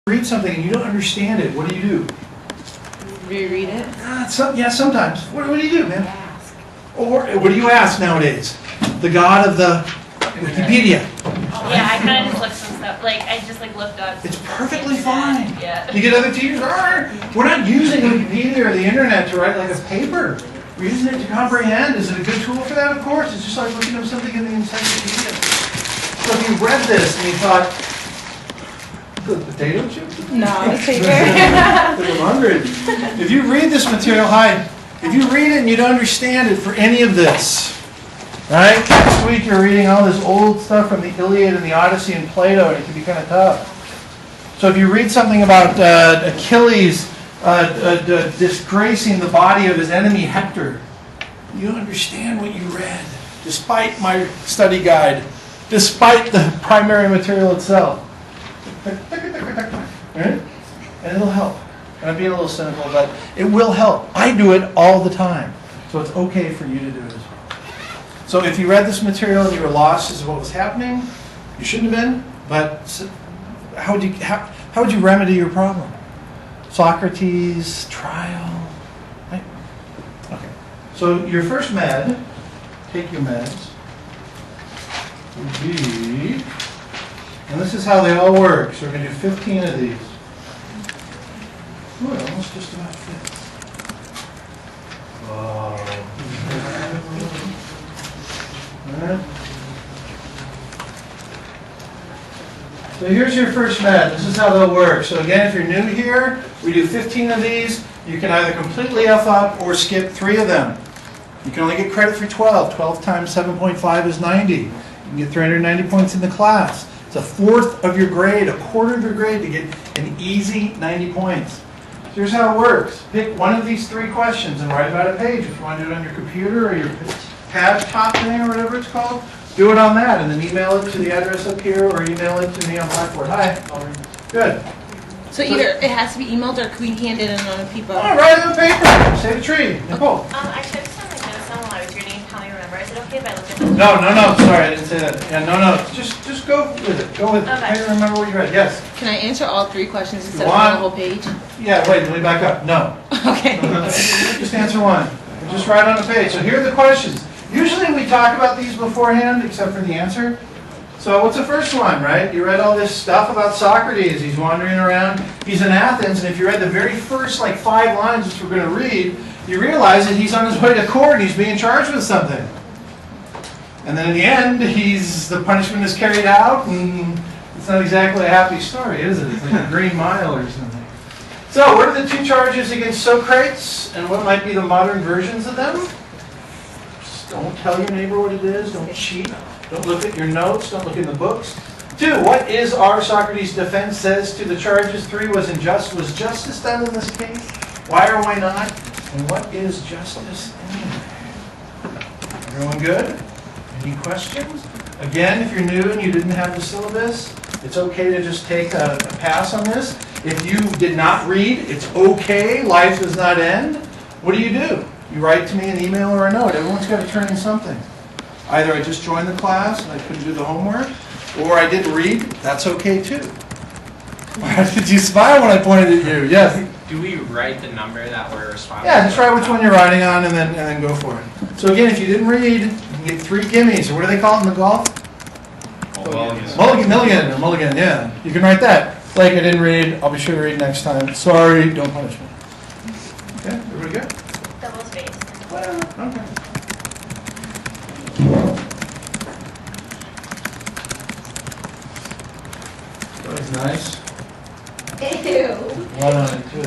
read something and you don't understand it, what do? Reread it? Yeah, sometimes. What do you do, man? Ask. Or what do you ask nowadays? The God of the Wikipedia. Yeah, I kind of just looked some stuff. Like, I just looked up. It's perfectly fine. Yeah. You get other teachers, we're not using Wikipedia or the internet to write like a paper. We're using it to comprehend. Is it a good tool for that? Of course. It's just like looking up something in the encyclopedia. So if you read this and you thought, the potato chip? No, it's paper. I'm hungry. If you read this material, if you read it and you don't understand it for any of this, right? Next week you're reading all this old stuff from the Iliad and the Odyssey and Plato, and it can be kind of tough. So if you read something about Achilles disgracing the body of his enemy Hector, you understand what you read, despite my study guide, despite the primary material itself. Right? And it'll help. And I'm being a little cynical, but it will help. I do it all the time. So it's okay for you to do it as well. So if you read this material and you were lost as to what was happening, you shouldn't have been, but how would you remedy your problem? Socrates, trial, right? Okay. So your first med, take your meds, would be, and this is how they all work. So we're going to do 15 of these. Ooh, it almost just about fits. Oh. Right. So here's your first med. This is how they'll work. So again, if you're new here, we do 15 of these. You can either completely F up or skip 3 of them. You can only get credit for 12. 12 times 7.5 is 90. You can get 390 points in the class. It's a fourth of your grade, a quarter of your grade to get an easy 90 points. So here's how it works. Pick one of these 3 questions and write about a page. If you want to do it on your computer or your pad top thing or whatever it's called, do it on that and then email it to the address up here or email it to me on Blackboard. Hi. Good. So either it has to be emailed or can we hand it in on people? Oh, write it on paper. Save a tree. Nicole. I took some notes on while I was reading. How do you remember? Is it okay if I look at them? No. Sorry, I didn't say that. Yeah, no. Just go with it. Go with it. Okay. I don't remember what you read. Yes. Can I answer all 3 questions instead of One. the whole page? Yeah, wait, let me back up. No. Okay. Just answer one. Just write on the page. So here are the questions. Usually we talk about these beforehand, except for the answer. So what's the first one, right? You read all this stuff about Socrates. He's wandering around. He's in Athens, and if you read the very first 5 lines, which we're going to read, you realize that he's on his way to court and he's being charged with something. And then in the end, the punishment is carried out, and it's not exactly a happy story, is it? It's like a Green Mile or something. So what are the 2 charges against Socrates, and what might be the modern versions of them? Just don't tell your neighbor what it is. Don't cheat. Don't look at your notes. Don't look in the books. 2, what is our Socrates' defense says to the charges? 3, was justice done in this case? Why or why not? And what is justice anyway? Everyone good? Any questions? Again, if you're new and you didn't have the syllabus, it's okay to just take a pass on this. If you did not read, it's okay. Life does not end. What do? You write to me an email or a note. Everyone's got to turn in something. Either I just joined the class and I couldn't do the homework, or I didn't read. That's okay too. Why did you smile when I pointed at you? Yes. Do we write the number that we're responsible? Yeah, just write which one you're writing on and then go for it. So again, if you didn't read, you can get 3 gimmies. Or what do they call it in the golf? Mulligan, yeah. You can write that. Like, I didn't read. I'll be sure to read next time. Sorry, don't punish me. Okay, everybody good? Double space. Well, okay. That was nice. Ew. 1 on 2.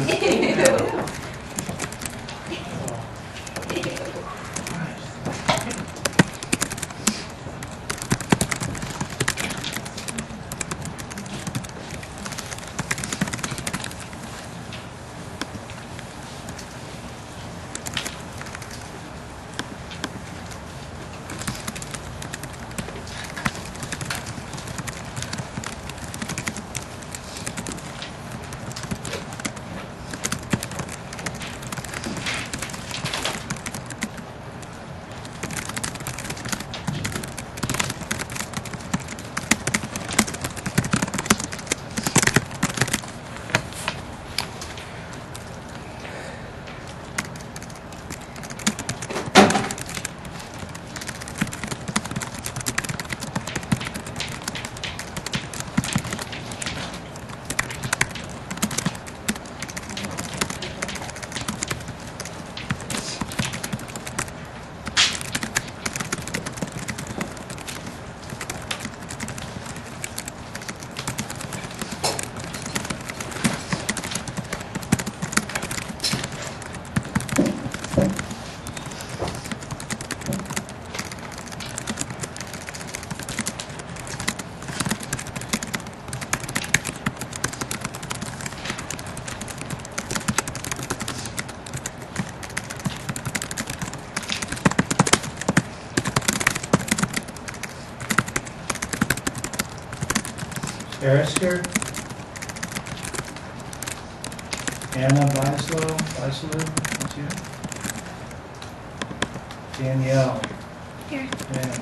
Arisker, Anna Beislow, that's you. Danielle, Here. and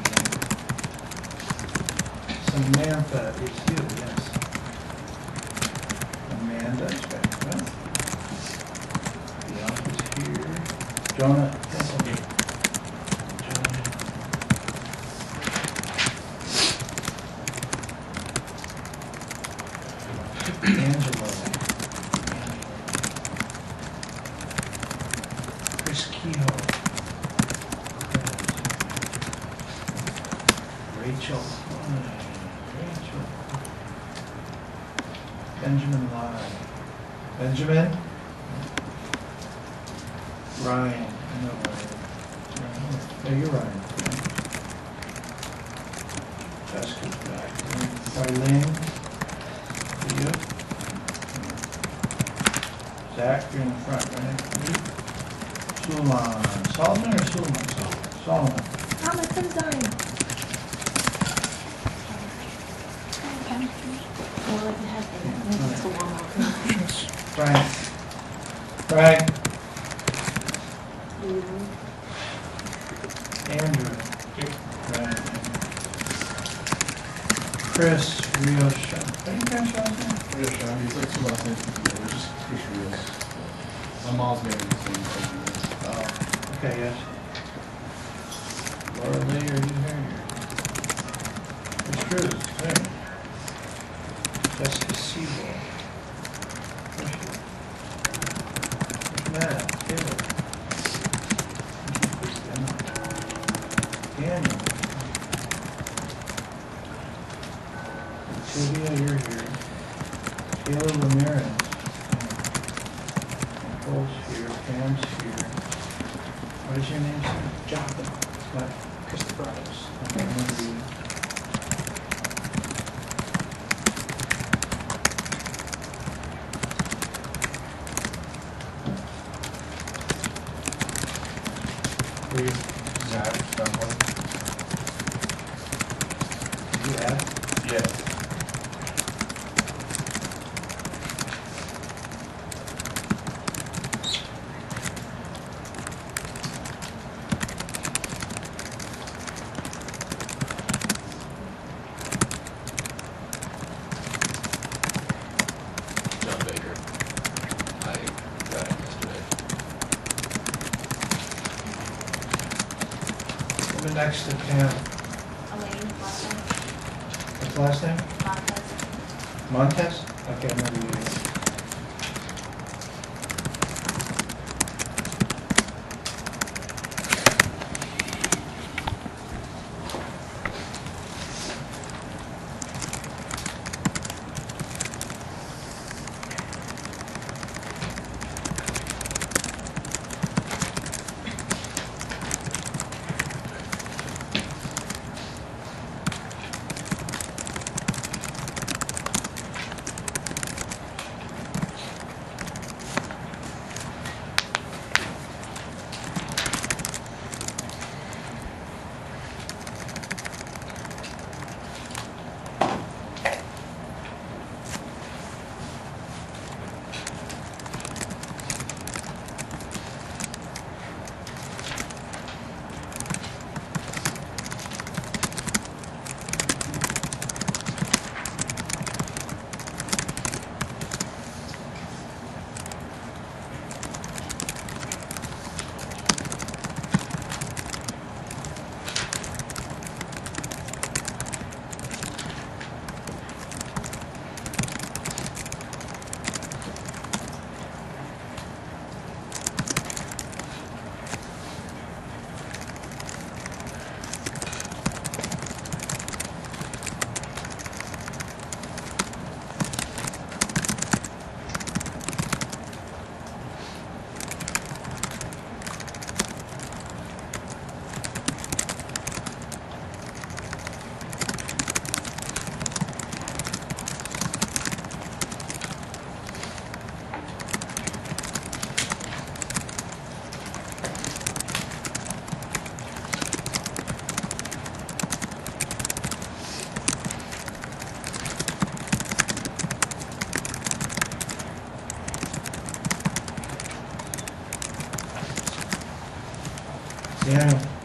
Samantha is you, yes. Amanda is back, right? Bianca is here. Jonah, yes, Angelo. Chris Kehoe. Rachel. Rachel. Benjamin Lai. Benjamin. Ryan. No, Ryan. Yeah, you're Ryan. Jessica's back. Darlene. You. Zach, you're in the front, right? Suleiman. Solomon or Suleiman? Solomon. Oh, my friend's dying. Well, like it has been. It's a warm Frank. Frank. Andrew. Right. Chris Rios. Are you guys last name? Yeah, he's like two last names. We're just Chris Rios. My mom's name is the same as Oh, okay, yes. Laura Lee, are you here? It's Cruz, there. Jessica Sewell. Where's she? Where's Matt? Taylor. Daniel. Sylvia, you're here. Taylor Ramirez. Nicole's here. Pam's here. What is your name, sir? Jonathan. What? Christopher. Okay, I'm gonna read it. Were you, Zach, that one. did you add? Yeah. John Baker. I got him yesterday. We'll go next to Pam. Elaine, last name, What's the last name? Montez. Montes? Okay, I'm gonna read it. Yeah.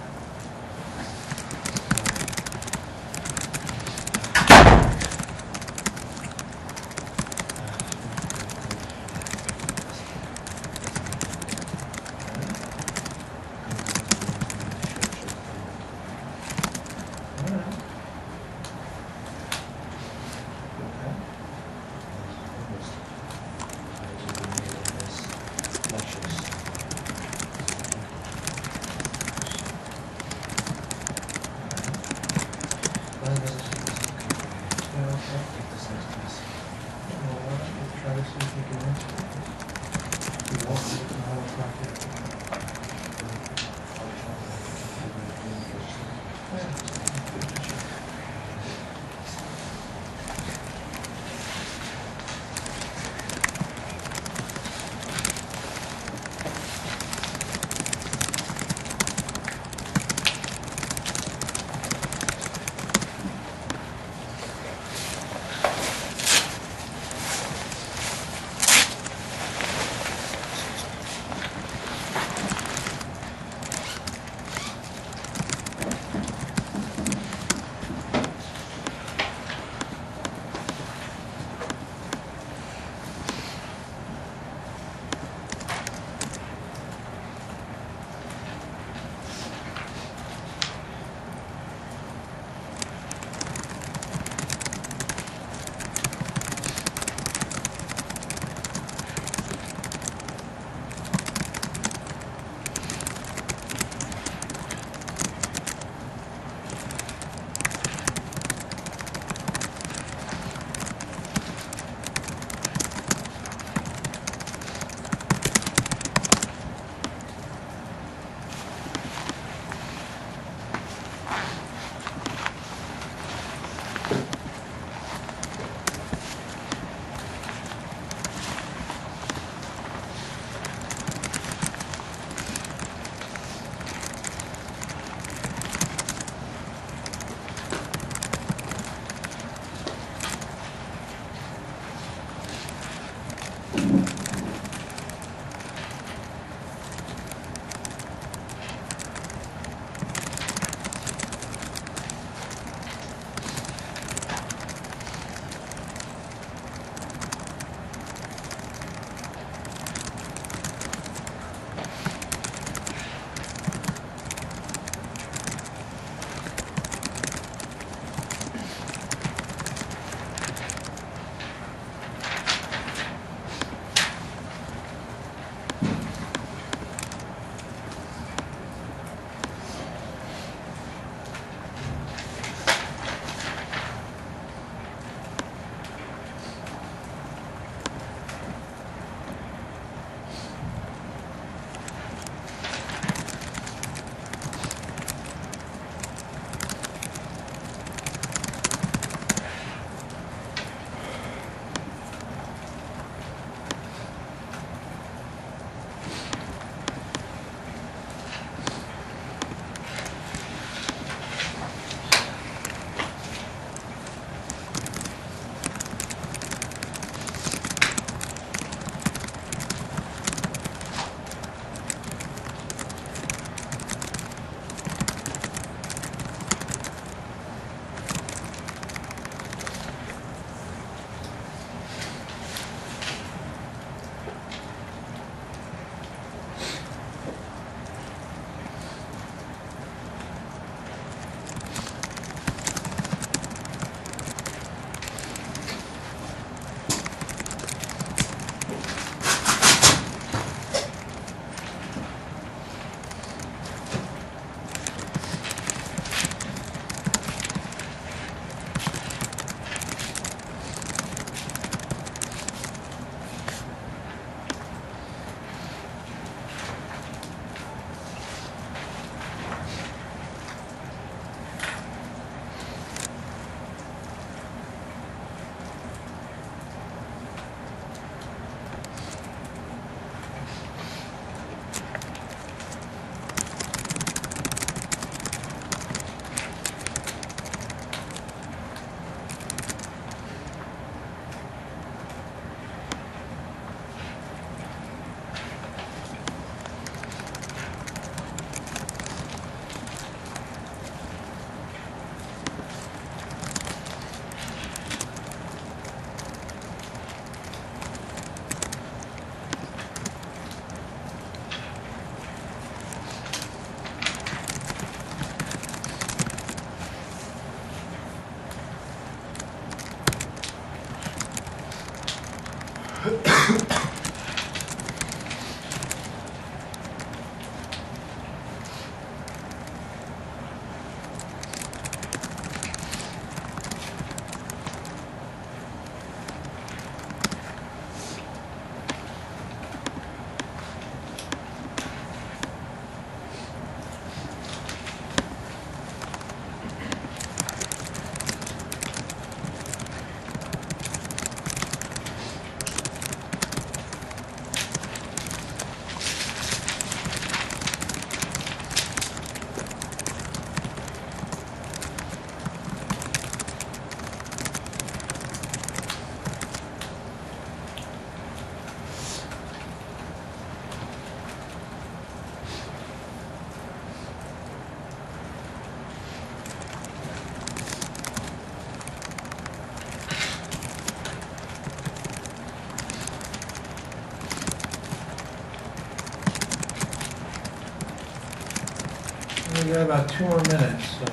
We got about 2 more minutes, so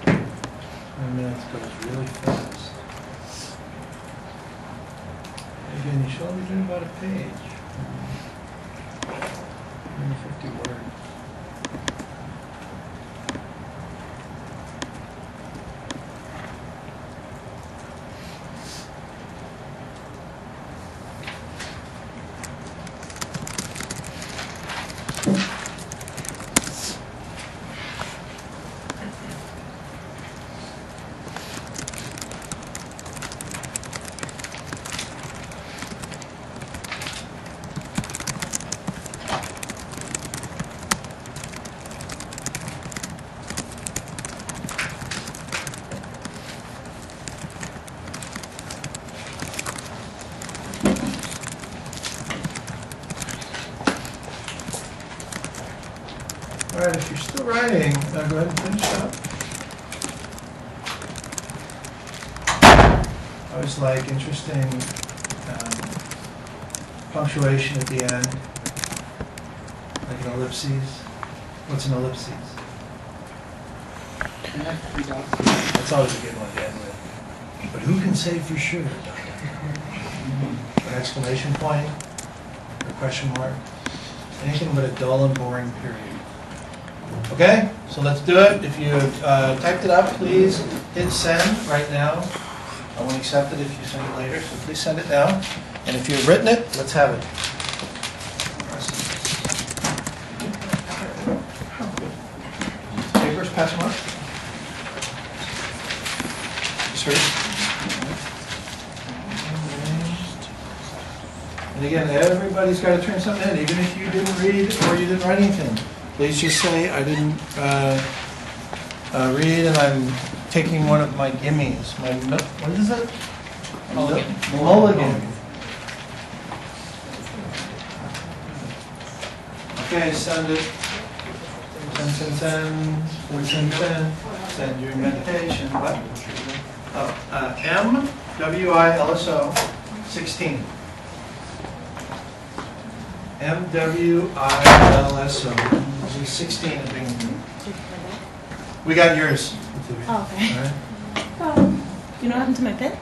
2 minutes goes really fast. Again, you should only be doing about a page. 150 words. All right, if you're still writing, go ahead and finish up. I always like interesting punctuation at the end, like an ellipses. What's an ellipses? That's always a good one to end with. But who can say for sure? An exclamation point, a question mark, anything but a dull and boring period. Okay, so let's do it. If you typed it up, please hit send right now. I won't accept it if you send it later, so please send it now. And if you've written it, let's have it. Papers, pass them up. Sorry. And again, everybody's got to turn something in, even if you didn't read or you didn't write anything. Please just say, I didn't read and I'm taking one of my gimmies. What is it? Mulligan. Mulligan. Okay, send it. Send. Send your meditation. What? Oh, MWILSO 16. MWILSO. 16 is being. We got yours. Oh, okay. All right. Do you know what happened to my pen? I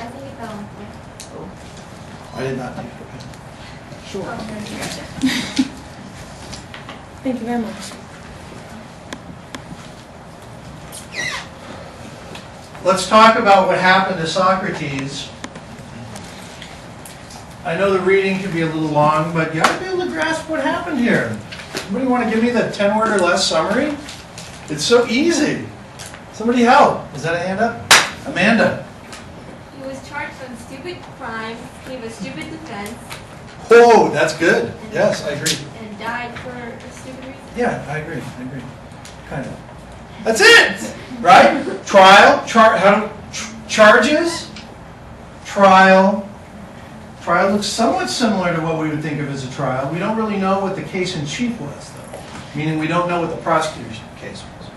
think it fell on the floor. I did not take your pen. Sure. Thank you very much. Let's talk about what happened to Socrates. I know the reading can be a little long, but you ought to be able to grasp what happened here. Somebody want to give me the 10-word or less summary? It's so easy. Somebody help. Is that a hand up? Amanda. He was charged with stupid crimes, gave a stupid defense, Whoa, that's good. Yes, I agree. and died for a stupid reason. Yeah, I agree. Kind of. That's it, right? Trial, charges, trial. Trial looks somewhat similar to what we would think of as a trial. We don't really know what the case in chief was, though. Meaning we don't know what the prosecutor's case was.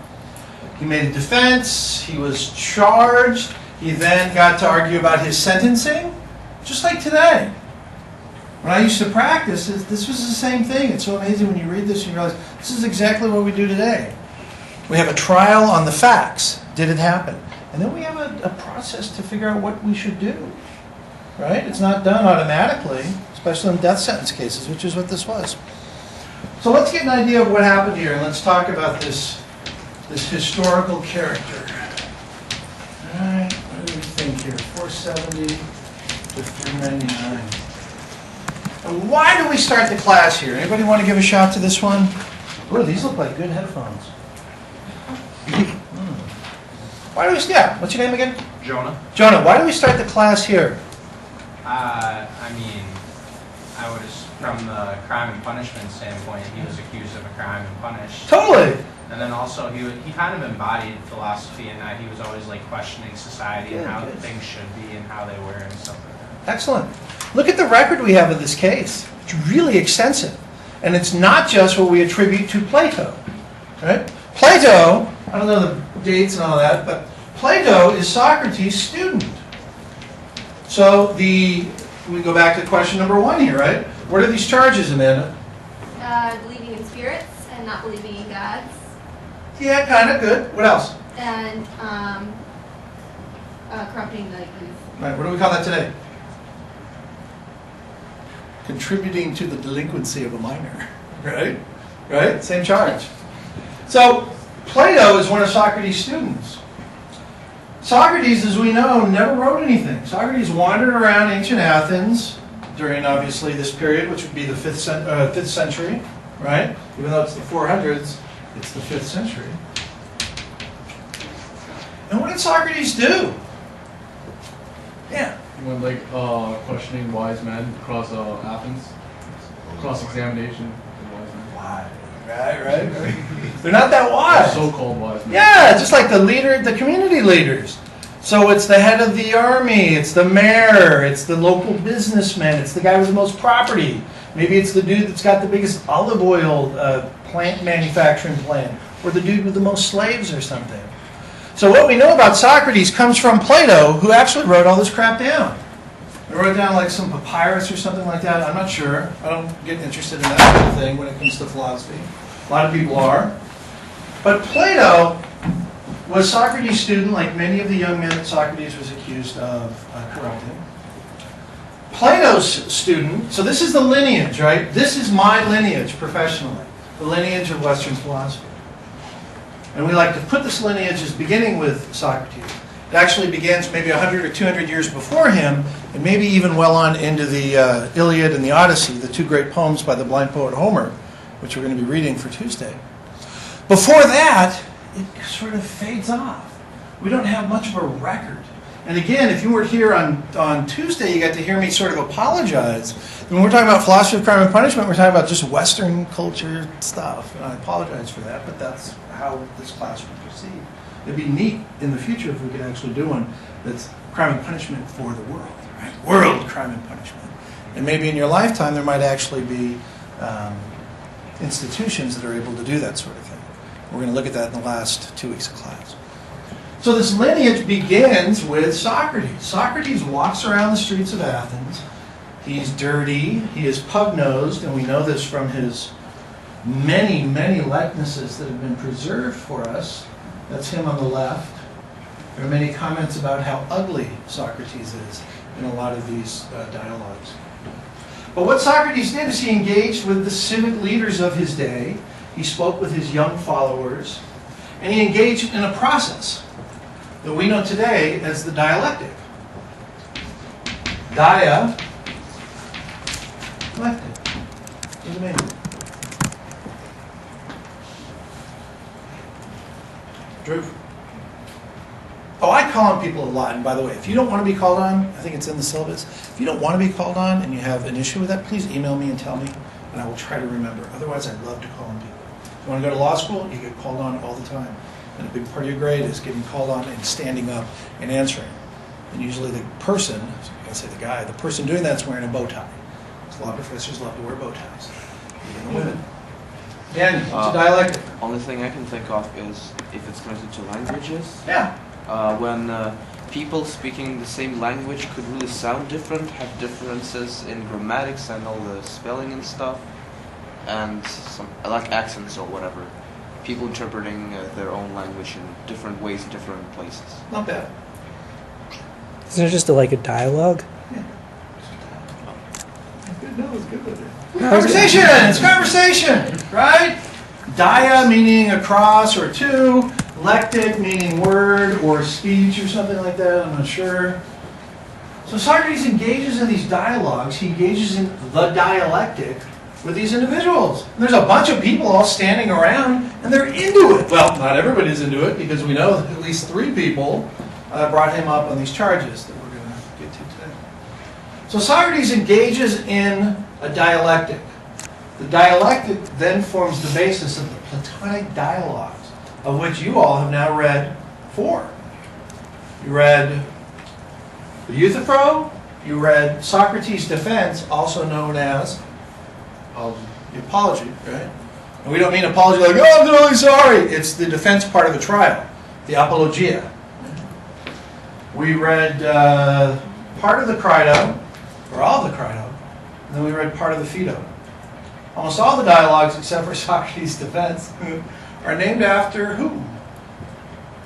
He made a defense. He was charged. He then got to argue about his sentencing, just like today. When I used to practice, this was the same thing. It's so amazing when you read this and you realize this is exactly what we do today. We have a trial on the facts. Did it happen? And then we have a process to figure out what we should do. right? It's not done automatically, especially in death sentence cases, which is what this was. So let's get an idea of what happened here, and let's talk about this historical character. All right, what do we think here? 470 to 399. And why do we start the class here? Anybody want to give a shot to this one? Oh, these look like good headphones. Why do we? Yeah. What's your name again? Jonah? Jonah. Why do we start the class here? I mean, I would just, from the crime and punishment standpoint, he was accused of a crime and punished. Totally. And then also he kind of embodied philosophy in that he was always like questioning society and how things should be and how they were and stuff like that. Excellent. Look at the record we have of this case. It's really extensive. And it's not just what we attribute to Plato. Right? Plato, I don't know the dates and all that, but Plato is Socrates' student. So we go back to question number 1 here, right? What are these charges, Amanda? Believing in spirits and not believing in gods. Yeah, kind of good. What else? And corrupting the youth. Right, what do we call that today? Contributing to the delinquency of a minor. Right? Right? Same charge. So, Plato is one of Socrates' students. Socrates, as we know, never wrote anything. Socrates wandered around ancient Athens during, obviously, this period, which would be the 5th century, right? Even though it's the 400s, it's the 5th century. And what did Socrates do? Yeah. He went like questioning wise men across Athens, cross-examination of wise men. Why? Right. They're not that wise. So-called wise men. Yeah, just like the community leaders. So it's the head of the army, it's the mayor, it's the local businessman, it's the guy with the most property. Maybe it's the dude that's got the biggest olive oil plant manufacturing plant, or the dude with the most slaves or something. So what we know about Socrates comes from Plato, who actually wrote all this crap down. He wrote down like some papyrus or something like that. I'm not sure. I don't get interested in that kind of thing when it comes to philosophy. A lot of people are. But Plato was Socrates' student, like many of the young men that Socrates was accused of corrupting. Plato's student, so this is the lineage, right? This is my lineage professionally, the lineage of Western philosophy. And we like to put this lineage as beginning with Socrates. It actually begins maybe 100 or 200 years before him, and maybe even well on into the Iliad and the Odyssey, the two great poems by the blind poet Homer, which we're going to be reading for Tuesday. Before that, it sort of fades off. We don't have much of a record. And again, if you were here on Tuesday, you got to hear me sort of apologize. When we're talking about philosophy of crime and punishment, we're talking about just Western culture stuff. And I apologize for that, but that's how this class would proceed. It'd be neat in the future if we could actually do one that's crime and punishment for the world, right? World crime and punishment. And maybe in your lifetime there might actually be institutions that are able to do that sort of thing. We're going to look at that in the last 2 weeks of class. So this lineage begins with Socrates. Socrates walks around the streets of Athens. He's dirty, he is pug-nosed, and we know this from his many, many likenesses that have been preserved for us. That's him on the left. There are many comments about how ugly Socrates is in a lot of these dialogues. But what Socrates did is he engaged with the civic leaders of his day. He spoke with his young followers. And he engaged in a process that we know today as the dialectic. Dialectic. What does it mean? Drew? Oh, I call on people a lot. And by the way, if you don't want to be called on, I think it's in the syllabus. If you don't want to be called on and you have an issue with that, please email me and tell me, and I will try to remember. Otherwise, I'd love to call on people. If you want to go to law school, you get called on all the time. And a big part of your grade is getting called on and standing up and answering. And usually the person, I say the guy, the person doing that's wearing a bow tie. So law professors love to wear bow ties. Even the women. Daniel, what's a dialectic? Only thing I can think of is if it's connected to languages. Yeah. When people speaking the same language could really sound different, have differences in grammatics and all the spelling and stuff, and some like accents or whatever. People interpreting their own language in different ways in different places. Not bad. Isn't it just like a dialogue? Yeah. No, it's good with it. Conversation! It's conversation, right? Dia meaning across or to, lectic meaning word or speech or something like that, I'm not sure. So Socrates engages in these dialogues, he engages in the dialectic with these individuals. And there's a bunch of people all standing around and they're into it. Well, not everybody's into it because we know that at least 3 people brought him up on these charges that we're going to get to today. So Socrates engages in a dialectic. The dialectic then forms the basis of the Platonic dialogues, of which you all have now read 4. You read the Euthyphro, you read Socrates' defense, also known as the apology, right? And we don't mean apology like, oh, I'm really sorry. It's the defense part of a trial, the apologia. We read part of the Crito, or all of the Crito, and then we read part of the Phaedo. Almost all the dialogues, except for Socrates' defense, are named after who?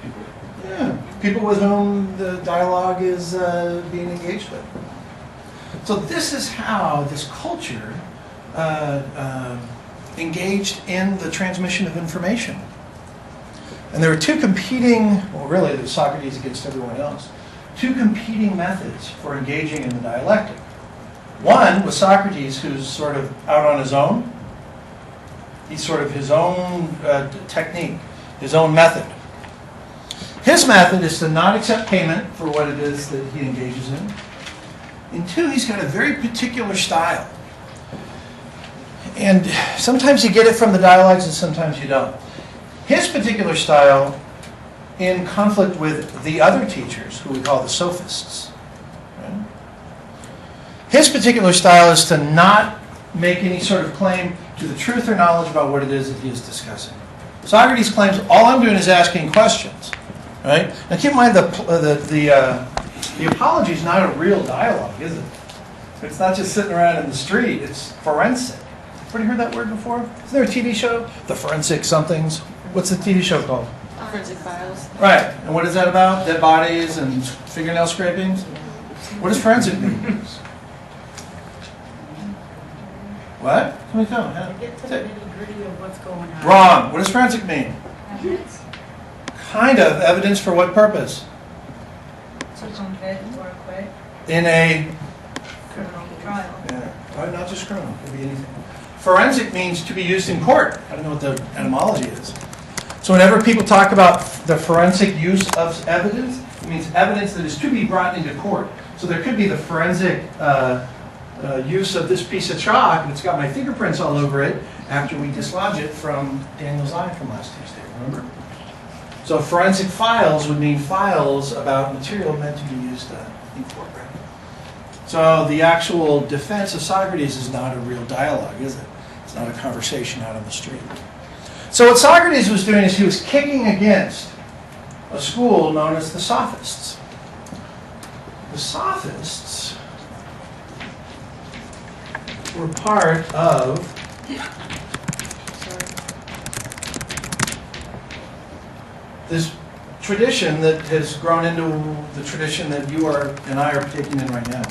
People. Yeah, people with whom the dialogue is being engaged with. So this is how this culture engaged in the transmission of information. And there were 2 competing, well really there's Socrates against everyone else, 2 competing methods for engaging in the dialectic. One was Socrates, who's sort of out on his own. He's sort of his own technique, his own method. His method is to not accept payment for what it is that he engages in. And 2, he's got a very particular style. And sometimes you get it from the dialogues and sometimes you don't. His particular style, in conflict with the other teachers, who we call the Sophists. Right? His particular style is to not make any sort of claim to the truth or knowledge about what it is that he is discussing. Socrates claims, all I'm doing is asking questions. Right? Now keep in mind, the apology is not a real dialogue, is it? It's not just sitting around in the street, it's forensic. Anybody heard that word before? Isn't there a TV show? The Forensic Somethings. What's the TV show called? Forensic Files. Right. And what is that about? Dead bodies and fingernail scrapings? What does forensic mean? What? Can we tell? Get to the nitty-gritty of what's going on. Wrong. What does forensic mean? Evidence Kind of. Evidence for what purpose? to convict or acquit In a... criminal trial. Yeah. Not just criminal. It could be anything. Forensic means to be used in court. I don't know what the etymology is. So whenever people talk about the forensic use of evidence, it means evidence that is to be brought into court. So there could be the forensic use of this piece of chalk, and it's got my fingerprints all over it after we dislodge it from Daniel's eye from last Tuesday, remember? So forensic files would mean files about material meant to be used in court. So the actual defense of Socrates is not a real dialogue, is it? It's not a conversation out on the street. So what Socrates was doing is he was kicking against a school known as the Sophists. The Sophists were part of this tradition that has grown into the tradition that you and I are taking in right now,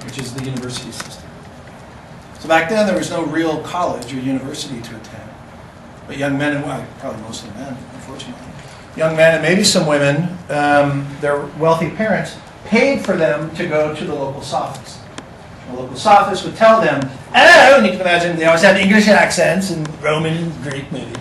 which is the university system. So back then there was no real college or university to attend. But young men, and well, probably mostly men, unfortunately, young men and maybe some women, their wealthy parents paid for them to go to the local sophist. The local sophist would tell them, oh, and you can imagine they always had English accents and Roman and Greek maybe.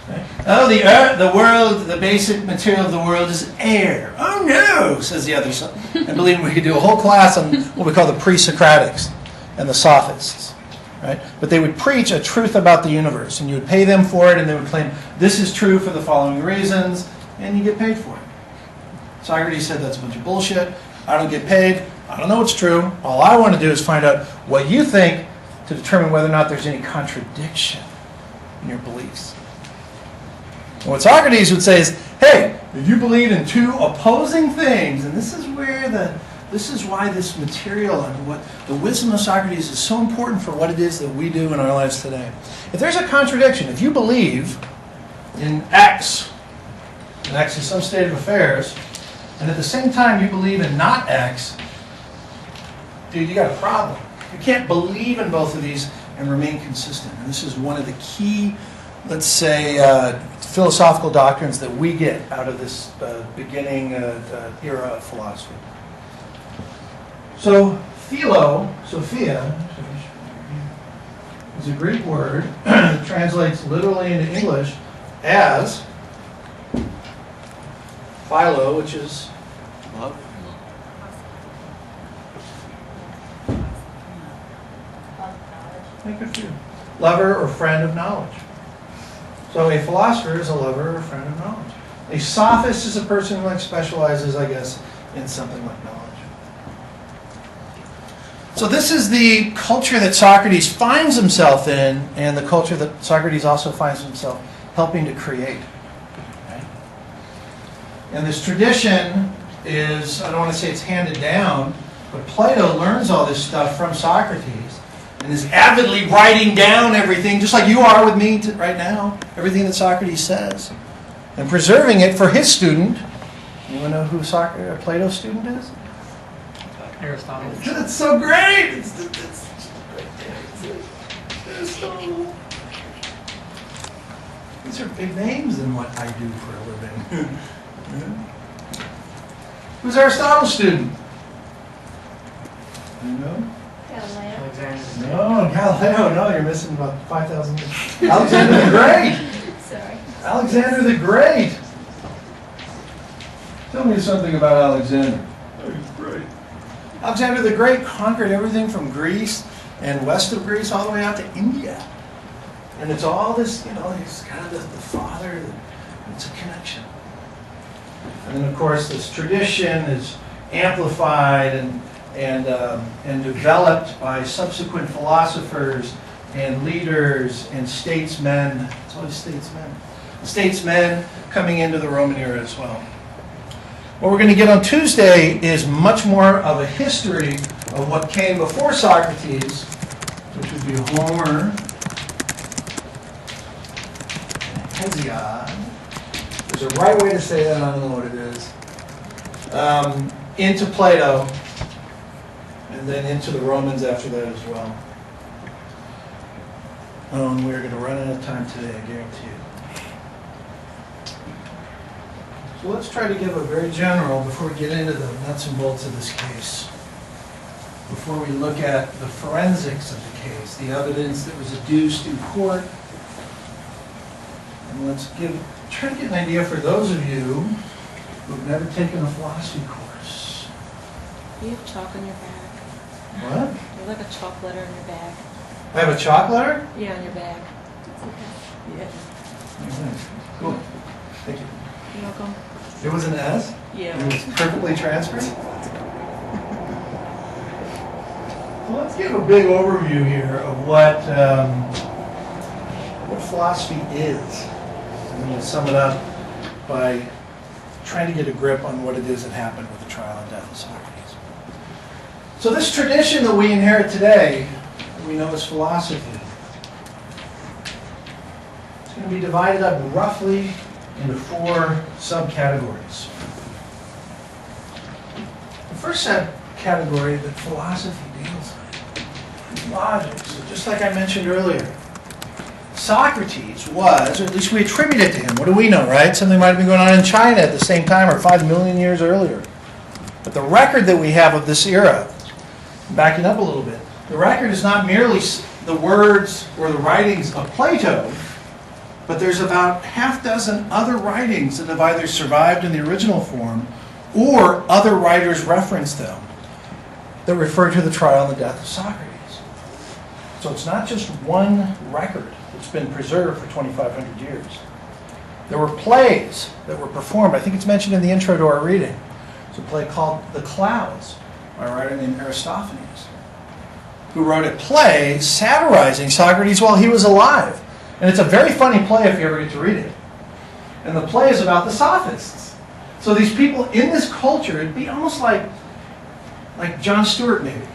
Right? Oh, the earth, the world, the basic material of the world is air. Oh no, says the other son. And believe me, we could do a whole class on what we call the pre-Socratics and the sophists. Right? But they would preach a truth about the universe, and you would pay them for it, and they would claim, this is true for the following reasons, and you get paid for it. Socrates said that's a bunch of bullshit. I don't get paid. I don't know what's true. All I want to do is find out what you think to determine whether or not there's any contradiction in your beliefs. And what Socrates would say is, hey, if you believe in 2 opposing things, and this is why this material and what the wisdom of Socrates is so important for what it is that we do in our lives today. If there's a contradiction, if you believe in X, and X is some state of affairs, and at the same time you believe in not X, dude, you got a problem. You can't believe in both of these and remain consistent. And this is one of the key, let's say, philosophical doctrines that we get out of this beginning era of philosophy. So, philo, Sophia, is a Greek word that translates literally into English as philo, which is Love. lover or friend of knowledge. So a philosopher is a lover or friend of knowledge. A sophist is a person who specializes, I guess, in something like knowledge. So this is the culture that Socrates finds himself in, and the culture that Socrates also finds himself helping to create. Okay? And this tradition is, I don't want to say it's handed down, but Plato learns all this stuff from Socrates and is avidly writing down everything, just like you are with me right now, everything that Socrates says, and preserving it for his student. You want to know who Plato's student is? Aristotle. That's so great! It's right there. Aristotle. These are big names in what I do for a living. Who's Aristotle's student? You know? Galileo. Alexander. No, Galileo. No, you're missing about 5,000 years. Alexander the Great. Sorry. Alexander the Great. Tell me something about Alexander. Oh, he's great. Alexander the Great conquered everything from Greece and west of Greece all the way out to India. And it's all this, he's kind of the father. It's a connection. And then, of course, this tradition is amplified and developed by subsequent philosophers and leaders and statesmen. It's always statesmen. Statesmen coming into the Roman era as well. What we're going to get on Tuesday is much more of a history of what came before Socrates, which would be Homer, Hesiod. There's a right way to say that, I don't know what it is. Into Plato, and then into the Romans after that as well. And we're going to run out of time today, I guarantee you. So let's try to give a very general, before we get into the nuts and bolts of this case, before we look at the forensics of the case, the evidence that was adduced in court. And let's try to get an idea for those of you who've never taken a philosophy course. You have chalk on your bag. What? You have like a chalk letter in your bag. I have a chalk letter? Yeah, on your bag. Yeah. Cool. Thank you. You're welcome. It was an S? Yeah. It was perfectly transferred? Well, let's give a big overview here of what philosophy is. I'm going to sum it up by trying to get a grip on what it is that happened with the trial and death of Socrates. So this tradition that we inherit today, that we know as philosophy, it's going to be divided up roughly into 4 subcategories. The first subcategory that philosophy deals with is logic. So just like I mentioned earlier, Socrates was, or at least we attribute it to him. What do we know, right? Something might have been going on in China at the same time or 5 million years earlier. But the record that we have of this era, backing up a little bit, the record is not merely the words or the writings of Plato, but there's about half dozen other writings that have either survived in the original form or other writers reference them that refer to the trial and the death of Socrates. So it's not just one record that's been preserved for 2,500 years. There were plays that were performed. I think it's mentioned in the intro to our reading. It's a play called The Clouds by a writer named Aristophanes, who wrote a play satirizing Socrates while he was alive. And it's a very funny play if you ever get to read it. And the play is about the Sophists. So these people in this culture, it'd be almost like Jon Stewart maybe,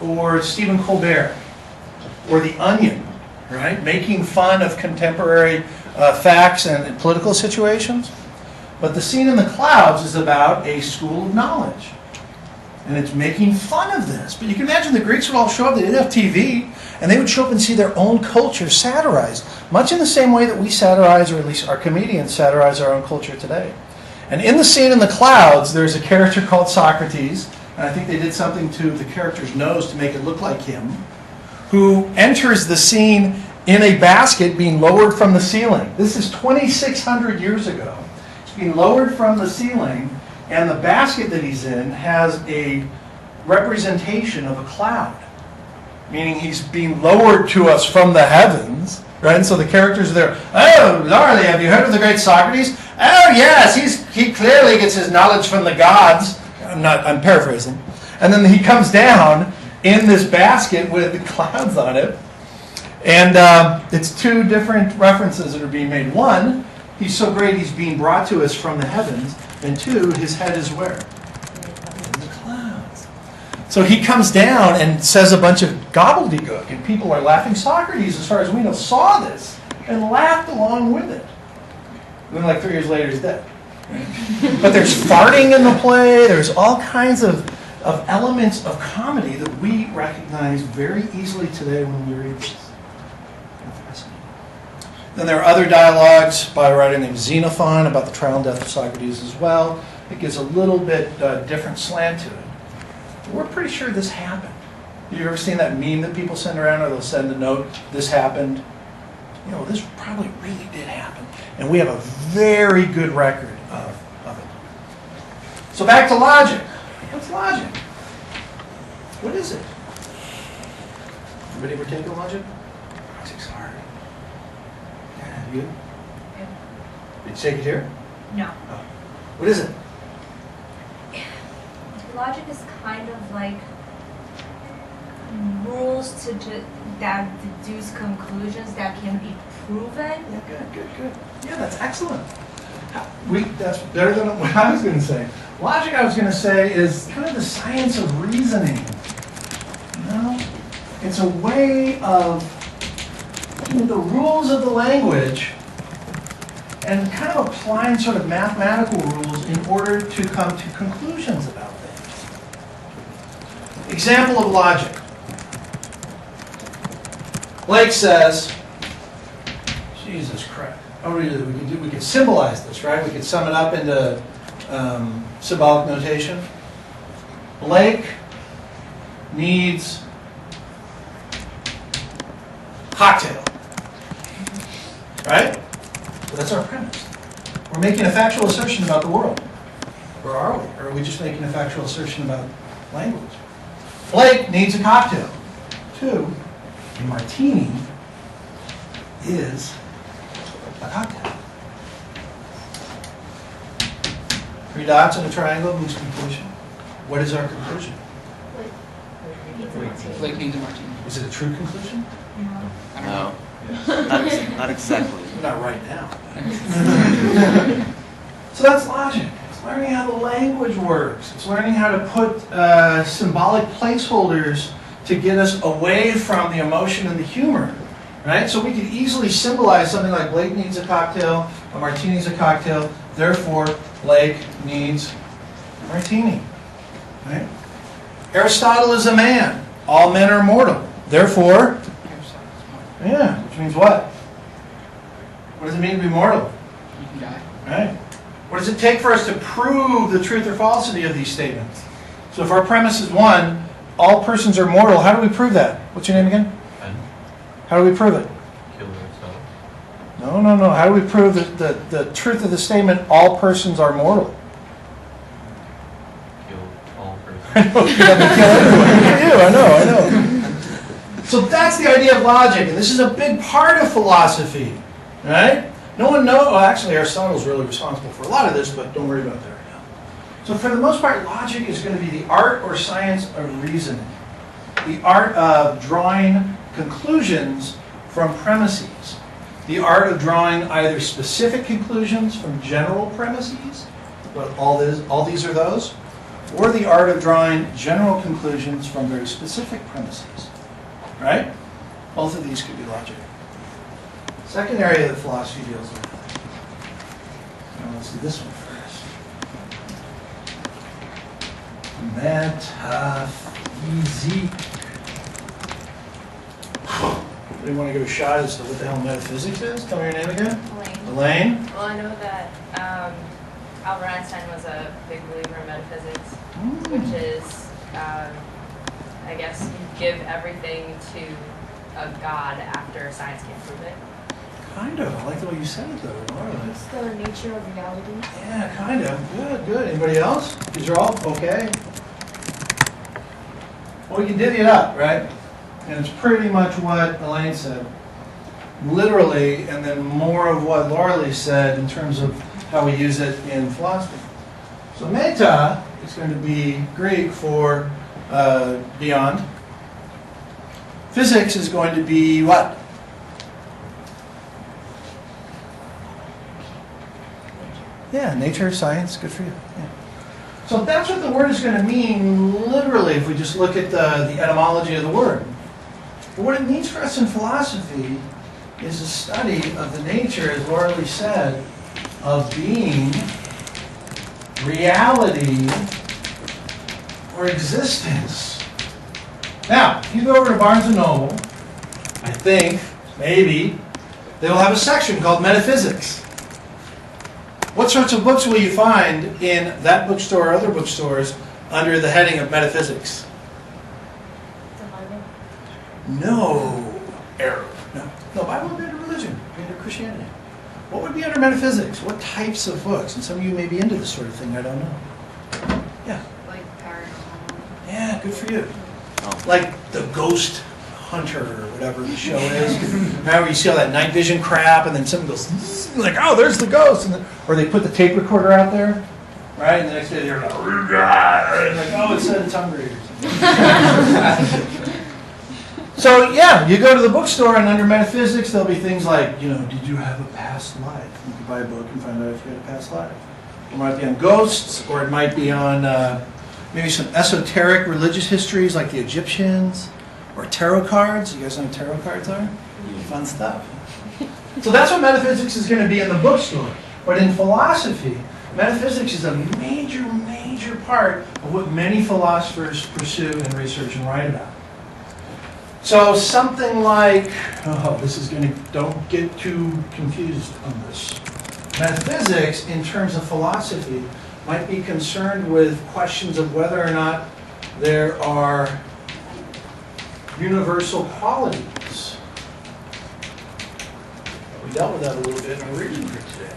or Stephen Colbert, or The Onion, right? Making fun of contemporary facts and political situations. But the scene in The Clouds is about a school of knowledge. And it's making fun of this. But you can imagine the Greeks would all show up, they didn't have TV, and they would show up and see their own culture satirized, much in the same way that we satirize, or at least our comedians satirize our own culture today. And in the scene in the clouds, there's a character called Socrates, and I think they did something to the character's nose to make it look like him, who enters the scene in a basket being lowered from the ceiling. This is 2,600 years ago. It's being lowered from the ceiling, and the basket that he's in has a representation of a cloud, meaning he's being lowered to us from the heavens, right? And so the characters are there. Oh, Lorelei, have you heard of the great Socrates? Oh, yes, he clearly gets his knowledge from the gods. I'm paraphrasing. And then he comes down in this basket with the clouds on it. And it's two different references that are being made. One, he's so great he's being brought to us from the heavens. And two, his head is where? In the clouds. So he comes down and says a bunch of gobbledygook, and people are laughing. Socrates, as far as we know, saw this and laughed along with it. And then like 3 years later, he's dead. But there's farting in the play. There's all kinds of elements of comedy that we recognize very easily today when we read this. Then there are other dialogues by a writer named Xenophon about the trial and death of Socrates as well. It gives a little bit different slant to it. But we're pretty sure this happened. Have you ever seen that meme that people send around, or they'll send a note, this happened? You know, this probably really did happen. And we have a very good record of it. So back to logic. What's logic? What is it? Anybody ever taken logic? Logic's hard. Yeah, you? Yeah. Did you take it here? No. Oh. What is it? Logic is kind of like rules that deduce conclusions that can be proven. Yeah, good. Yeah, that's excellent. That's better than what I was going to say. Logic, I was going to say, is kind of the science of reasoning. You know? It's a way of taking the rules of the language and kind of applying sort of mathematical rules in order to come to conclusions about things. Example of logic. Blake says, Jesus Christ. Oh, we could symbolize this, right? We could sum it up into symbolic notation. Blake needs cocktail. Right? Well, that's our premise. We're making a factual assertion about the world. Or are we? Or are we just making a factual assertion about language? Blake needs a cocktail. 2, a martini is a cocktail. 3 dots in a triangle means conclusion. What is our conclusion? Blake needs a martini. Is it a true conclusion? No. Not exactly. Not right now. So that's logic. It's learning how the language works. It's learning how to put symbolic placeholders to get us away from the emotion and the humor. Right? So we could easily symbolize something like Blake needs a cocktail, a martini's a cocktail, therefore Blake needs a martini. Right? Aristotle is a man. All men are mortal. Therefore, yeah, which means what? What does it mean to be mortal? You can die. Right? What does it take for us to prove the truth or falsity of these statements? So if our premise is 1, all persons are mortal, how do we prove that? What's your name again? Ben. How do we prove it? Kill yourself. No. How do we prove the truth of the statement, all persons are mortal? Kill all persons. I know, you have to kill everyone. You do, I know. So that's the idea of logic, and this is a big part of philosophy, right? No one knows, well, actually Aristotle's really responsible for a lot of this, but don't worry about that right now. So for the most part, logic is going to be the art or science of reasoning. The art of drawing conclusions from premises. The art of drawing either specific conclusions from general premises, but all these are those, or the art of drawing general conclusions from very specific premises. Right? Both of these could be logic. Second area that philosophy deals with. Now let's do this one first. Metaphysique. Anybody want to give a shot as to what the hell metaphysics is? Tell me your name again. Elaine? Well, I know that Albert Einstein was a big believer in metaphysics, which is, I guess, you give everything to a god after science can't prove it. Kind of. I like the way you said it, though. Marla. It's the nature of reality. Yeah, kind of. Good, good. Anybody else? These are all okay. Well, we can divvy it up, right? And it's pretty much what Elaine said. Literally, and then more of what Laura said in terms of how we use it in philosophy. So meta is going to be Greek for beyond. Physics is going to be what? Yeah, nature, science, good for you. Yeah. So that's what the word is going to mean literally if we just look at the etymology of the word. But what it means for us in philosophy is a study of the nature, as Laura Lee said, of being, reality, or existence. Now, if you go over to Barnes & Noble, I think, maybe, they will have a section called Metaphysics. What sorts of books will you find in that bookstore or other bookstores under the heading of Metaphysics? The Bible. No. Error. No, Bible would be under religion, would be under Christianity. What would be under metaphysics? What types of books? And some of you may be into this sort of thing, I don't know. Yeah. Like paranormal. Yeah, good for you. Like the Ghost Hunter or whatever the show is. Remember you see all that night vision crap and then something goes, zzz, like, oh, there's the ghost. And then, or they put the tape recorder out there, right? And the next day they're like, oh, it said it's hungry or something. So yeah, you go to the bookstore and under metaphysics there'll be things like, did you have a past life? You can buy a book and find out if you had a past life. It might be on ghosts, or it might be on maybe some esoteric religious histories like the Egyptians, or tarot cards. You guys know what tarot cards are? Fun stuff. So that's what metaphysics is going to be in the bookstore. But in philosophy, metaphysics is a major, major part of what many philosophers pursue and research and write about. So something like, don't get too confused on this. Metaphysics, in terms of philosophy, might be concerned with questions of whether or not there are universal qualities. We dealt with that a little bit in our reading group today.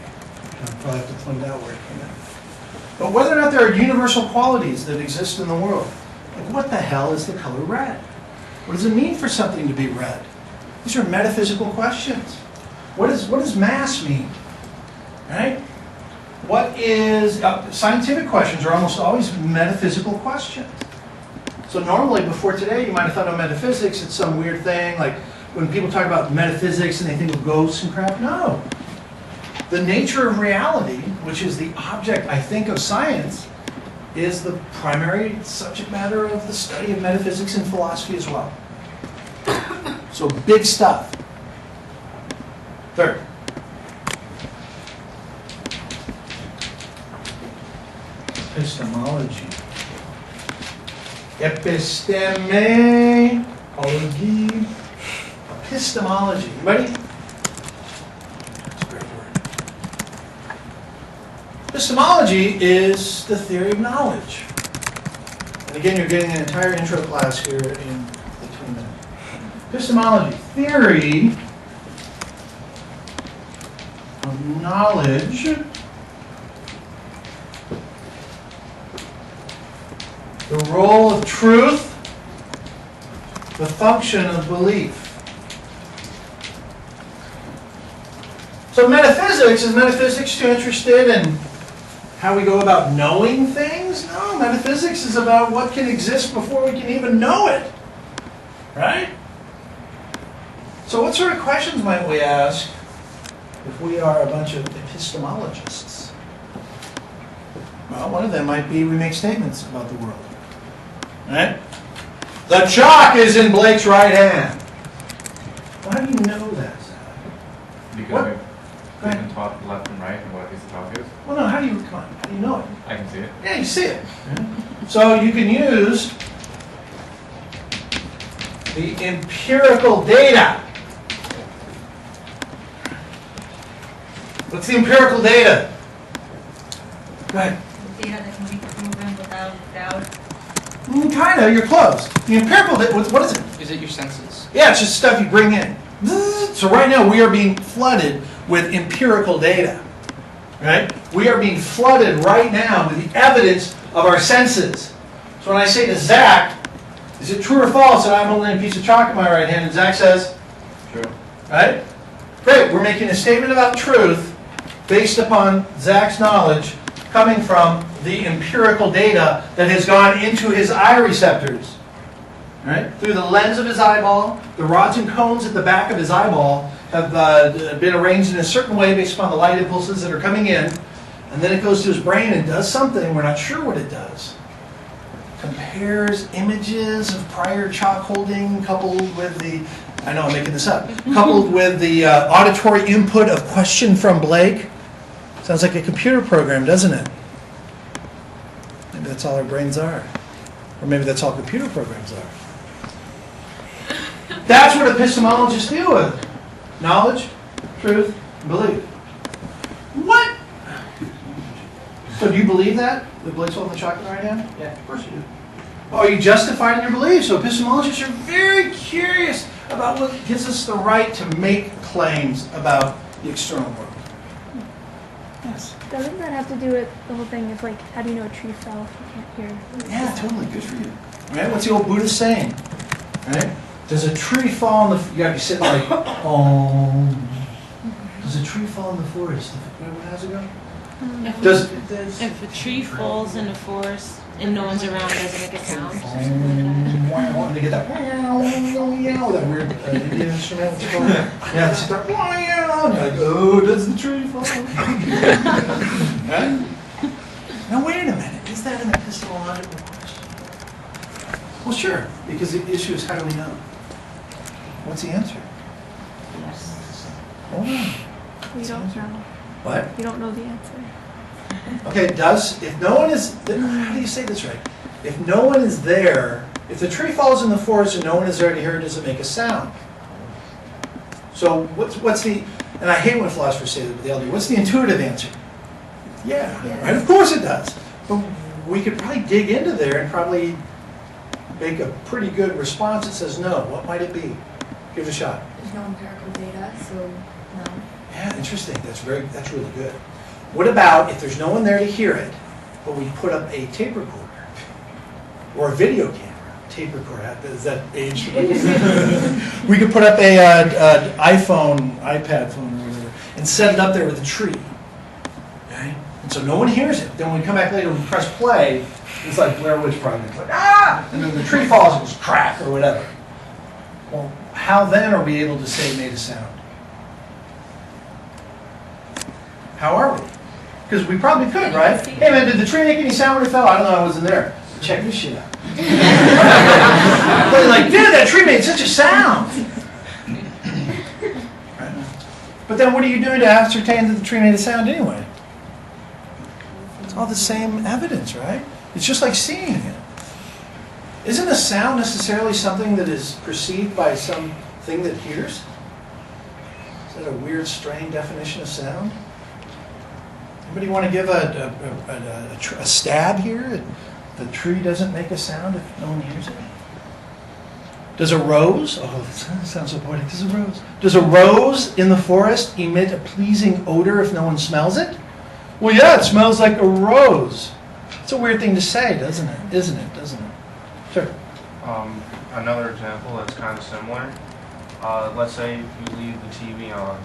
I'll probably have to point out where it came in. But whether or not there are universal qualities that exist in the world. Like, what the hell is the color red? What does it mean for something to be red? These are metaphysical questions. What does mass mean? Right? What is scientific questions are almost always metaphysical questions. So normally before today you might have thought of metaphysics, it's some weird thing like when people talk about metaphysics and they think of ghosts and crap. No. The nature of reality, which is the object, I think, of science, is the primary subject matter of the study of metaphysics and philosophy as well. So big stuff. Third. Epistemology. Epistemology. Epistemology. Ready? That's a great word. Epistemology is the theory of knowledge. And again, you're getting an entire intro class here in 15 minutes. Epistemology, theory of knowledge. The role of truth, the function of belief. So metaphysics, is metaphysics too interested in how we go about knowing things? No, metaphysics is about what can exist before we can even know it. Right? So what sort of questions might we ask if we are a bunch of epistemologists? Well, one of them might be we make statements about the world. Right? The chalk is in Blake's right hand. Why do you know that, Zach? Because we've been taught left and right and what his chalk is. Well, no, how do you know it? I can see it. Yeah, you see it. So you can use the empirical data. What's the empirical data? Go ahead. The data that can be proven without doubt. Kind of, you're close. The empirical data, what is it? Is it your senses? Yeah, it's just stuff you bring in. So right now we are being flooded with empirical data. Right? We are being flooded right now with the evidence of our senses. So when I say to Zach, is it true or false that I'm holding a piece of chalk in my right hand? And Zach says, True. right? Great, we're making a statement about truth based upon Zach's knowledge coming from the empirical data that has gone into his eye receptors. Right? Through the lens of his eyeball, the rods and cones at the back of his eyeball have been arranged in a certain way based upon the light impulses that are coming in. And then it goes to his brain and does something. We're not sure what it does. Compares images of prior chalk holding coupled with the, I know I'm making this up, coupled with the auditory input of question from Blake. Sounds like a computer program, doesn't it? Maybe that's all our brains are. Or maybe that's all computer programs are. That's what epistemologists deal with. Knowledge, truth, and belief. What? So do you believe that? That Blake's holding the chocolate right now? Yeah, of course you do. Oh, are you justified in your belief? So epistemologists are very curious about what gives us the right to make claims about the external world. Yes. Doesn't that have to do with the whole thing of like, how do you know a tree fell if you can't hear? Yeah, totally. Good for you. Right? What's the old Buddhist saying? Right? Does a tree fall in the... You gotta be sitting like, oh... Does a tree fall in the forest? How's it go? If a tree falls in the forest and no one's around, does it make a sound? They get that... that weird Indian instrument. What's it called? Yeah, they sit there... And you're like, oh, does the tree fall? Right? Now, wait a minute. Is that an epistemological question? Well, sure. Because the issue is, how do we know? What's the answer? Yes. Hold on. We don't know. What? We don't know the answer. Okay, if no one is, how do you say this right? If no one is there, if the tree falls in the forest and no one is there to hear it, does it make a sound? So what's the, and I hate when philosophers say that, but they'll do, what's the intuitive answer? Yeah, right, of course it does. But we could probably dig into there and probably make a pretty good response that says no. What might it be? Give it a shot. There's no empirical data, so no. Yeah, interesting. That's really good. What about if there's no one there to hear it, but we put up a tape recorder or a video camera? Tape recorder, is that age? We could put up a iPhone, iPad phone, or whatever, and set it up there with a tree. Okay, and so no one hears it. Then when we come back later, we press play. It's like Blair Witch Project. It's like ah, and then the tree falls. It goes crack or whatever. Well, how then are we able to say it made a sound? How are we? Because we probably could, right? Hey man, did the tree make any sound when it fell? I don't know, I wasn't there. Check this shit out. But like, dude, that tree made such a sound. Right? But then what are you doing to ascertain that the tree made a sound anyway? It's all the same evidence, right? It's just like seeing it. Isn't a sound necessarily something that is perceived by something that hears? Is that a weird, strange definition of sound? Anybody want to give a stab here? The tree doesn't make a sound if no one hears it? Does a rose, that sounds so poetic, does a rose in the forest emit a pleasing odor if no one smells it? Well, yeah, it smells like a rose. It's a weird thing to say, doesn't it? Isn't it? Sure. Another example that's kind of similar. Let's say you leave the TV on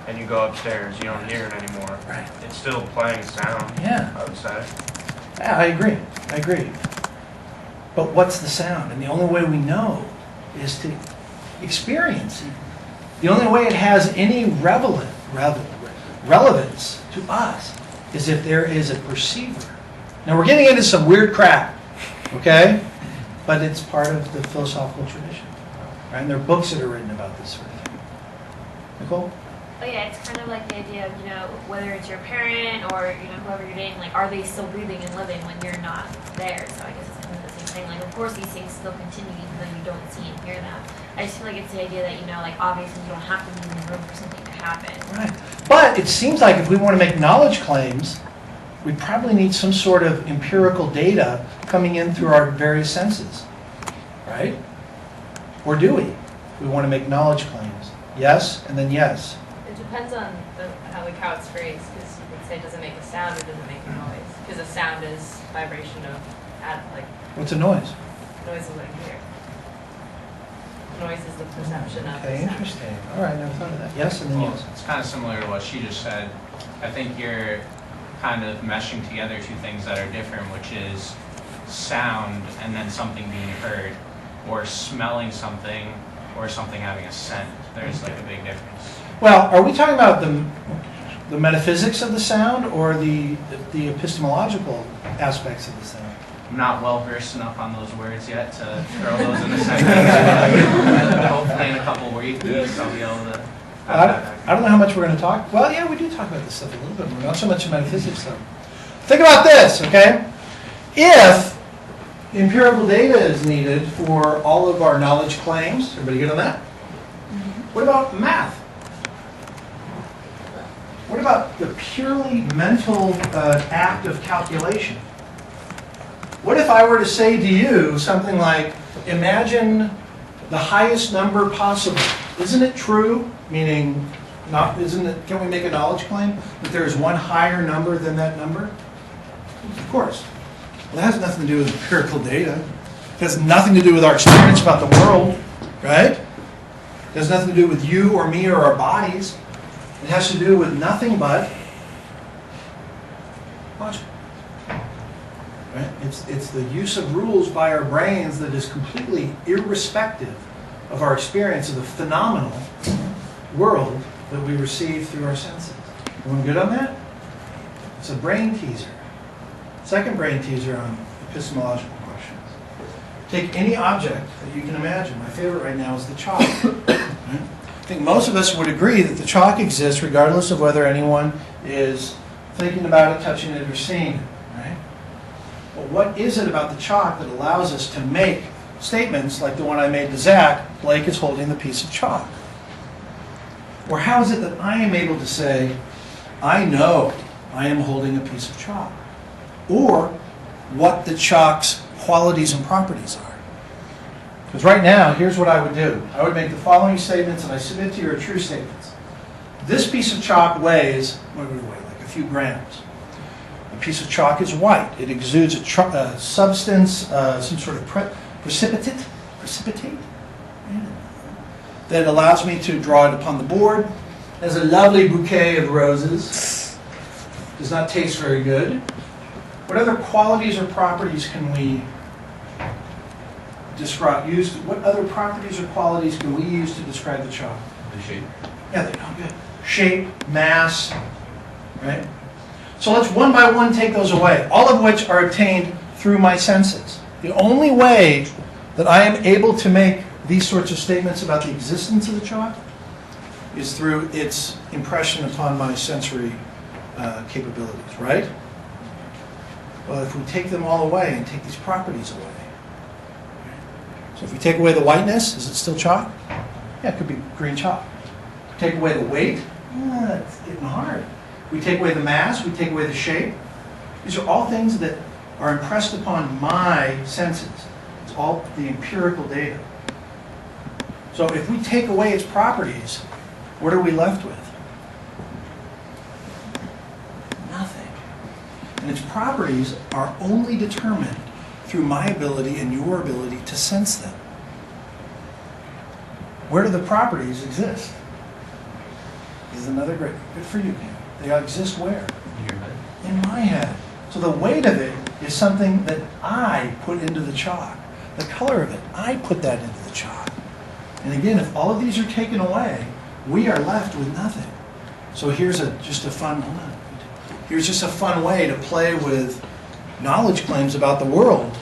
and you go upstairs, you don't hear it anymore. Right. It's still playing sound, Yeah. I would say. Yeah, I agree. But what's the sound? And the only way we know is to experience it. The only way it has any relevance to us is if there is a perceiver. Now we're getting into some weird crap, okay? But it's part of the philosophical tradition. Right? And there are books that are written about this sort of thing. Nicole? Oh yeah, it's kind of like the idea of, whether it's your parent or, whoever you're dating, like, are they still breathing and living when you're not there? So I guess it's kind of the same thing. Like, of course these things still continue even though you don't see and hear them. I just feel like it's the idea that, like, obviously you don't have to be in the room for something to happen. Right. But it seems like if we want to make knowledge claims, we probably need some sort of empirical data coming in through our various senses. Right? Or do we? We want to make knowledge claims. Yes, and then yes. It depends on how it's phrased, because you could say, does it make a sound or does it make a noise? Because a sound is vibration of, What's a noise? noise is what you hear. Noise is the perception of the Okay, sound. interesting. All right, never thought of that. Yes, and then Well, yes. it's kind of similar to what she just said. I think you're kind of meshing together two things that are different, which is sound and then something being heard, or smelling something, or something having a scent. There's like a big difference. Well, are we talking about the metaphysics of the sound or the epistemological aspects of the sound? I'm not well versed enough on those words yet to throw those in a sentence. Hopefully in a couple weeks I'll be able to. I don't know how much we're going to talk. Well, yeah, we do talk about this stuff a little bit more. Not so much metaphysics, though. Think about this, okay? If empirical data is needed for all of our knowledge claims, everybody good on that? What about math? What about the purely mental act of calculation? What if I were to say to you something like, imagine the highest number possible. Isn't it true? Meaning, can we make a knowledge claim that there is one higher number than that number? Of course. Well, that has nothing to do with empirical data. It has nothing to do with our experience about the world, right? It has nothing to do with you or me or our bodies. It has to do with nothing but logic. Right? It's the use of rules by our brains that is completely irrespective of our experience of the phenomenal world that we receive through our senses. Everyone good on that? It's a brain teaser. Second brain teaser on epistemological questions. Take any object that you can imagine. My favorite right now is the chalk. Right? I think most of us would agree that the chalk exists regardless of whether anyone is thinking about it, touching it, or seeing it. Right? But what is it about the chalk that allows us to make statements like the one I made to Zach, Blake is holding the piece of chalk? Or how is it that I am able to say, I know I am holding a piece of chalk? Or what the chalk's qualities and properties are. Because right now, here's what I would do. I would make the following statements, and I submit to you are true statements. This piece of chalk weighs, what would it weigh, like a few grams. A piece of chalk is white. It exudes a substance, some sort of precipitate, that allows me to draw it upon the board. It has a lovely bouquet of roses. Does not taste very good. What other qualities or properties can we describe? What other properties or qualities can we use to describe the chalk? The shape. Yeah, they're not good. Shape, mass, right? So let's one by one take those away, all of which are obtained through my senses. The only way that I am able to make these sorts of statements about the existence of the chalk is through its impression upon my sensory capabilities, right? Well, if we take them all away and take these properties away. So if we take away the whiteness, is it still chalk? Yeah, it could be green chalk. If we take away the weight, it's getting hard. We take away the mass, we take away the shape. These are all things that are impressed upon my senses. It's all the empirical data. So if we take away its properties, what are we left with? Nothing. And its properties are only determined through my ability and your ability to sense them. Where do the properties exist? This is another great, good for you, Ken. They exist where? In your head. In my head. So the weight of it is something that I put into the chalk. The color of it, I put that into the chalk. And again, if all of these are taken away, we are left with nothing. So here's just a fun way to play with knowledge claims about the world.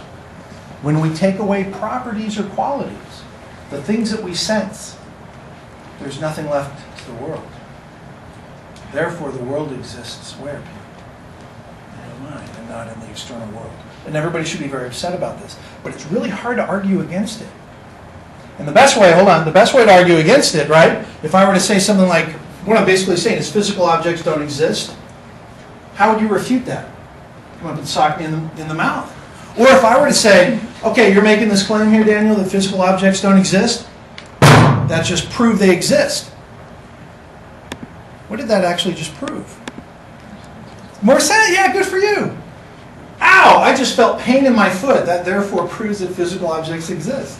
When we take away properties or qualities, the things that we sense, there's nothing left to the world. Therefore, the world exists where? In your mind and not in the external world. And everybody should be very upset about this. But it's really hard to argue against it. And the best way to argue against it, right? If I were to say something like, what I'm basically saying is physical objects don't exist, how would you refute that? Come up and sock me in the mouth. Or if I were to say, okay, you're making this claim here, Daniel, that physical objects don't exist, that's just prove they exist. What did that actually just prove? More sense? Yeah, good for you. Ow, I just felt pain in my foot. That therefore proves that physical objects exist.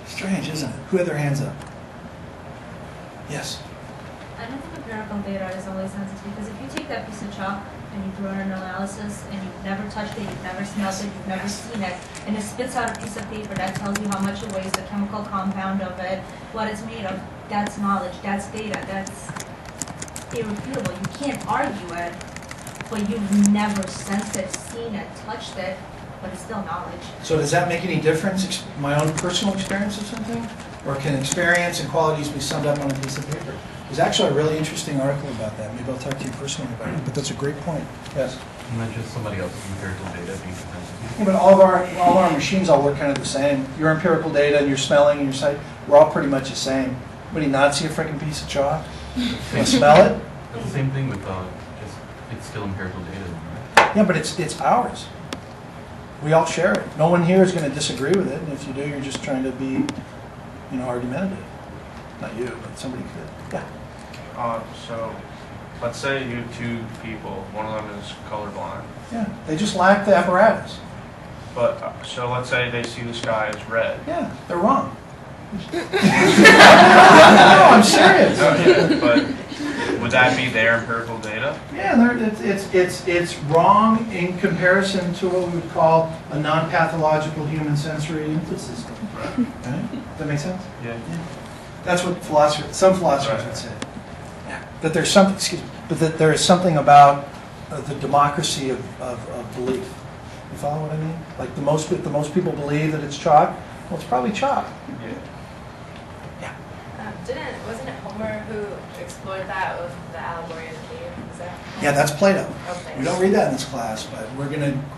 Strange, isn't it? Who had their hands up? Yes? I don't think empirical data is always sensitive, because if you take that piece of chalk and you do an analysis and you've never touched it, you've never smelled it, you've never seen it, and it spits out a piece of paper that tells you how much it weighs, the chemical compound of it, what it's made of, that's knowledge, that's data, that's irrefutable. You can't argue it, but you've never sensed it, seen it, touched it, but it's still knowledge. So does that make any difference, my own personal experience of something? Or can experience and qualities be summed up on a piece of paper? There's actually a really interesting article about that. Maybe I'll talk to you personally about it, but that's a great point. Yes? And then just somebody else's empirical data being sensitive. Yeah, but all of our machines all work kind of the same. Your empirical data and your smelling and your sight, we're all pretty much the same. Anybody not see a freaking piece of chalk? You want to smell it? It's the same thing with just, it's still empirical data, right? Yeah, but it's ours. We all share it. No one here is going to disagree with it, and if you do, you're just trying to be, argumentative. Not you, but somebody could. Yeah. So, let's say you have two people. One of them is colorblind. Yeah, they just lack the apparatus. But, so let's say they see the sky as red. Yeah, they're wrong. No, I'm serious. But would that be their empirical data? Yeah, it's wrong in comparison to what we would call a non-pathological human sensory input system. Right. Right? Does that make sense? Yeah. That's what some philosophers would say. Yeah. That there's something, but that there is something about the democracy of belief. You follow what I mean? Like if the most people believe that it's chalk, well, it's probably chalk. Yeah. Wasn't it Homer who explored that with the allegory of the cave? Is that? Yeah, that's Plato. Okay. We don't read that in this class, but we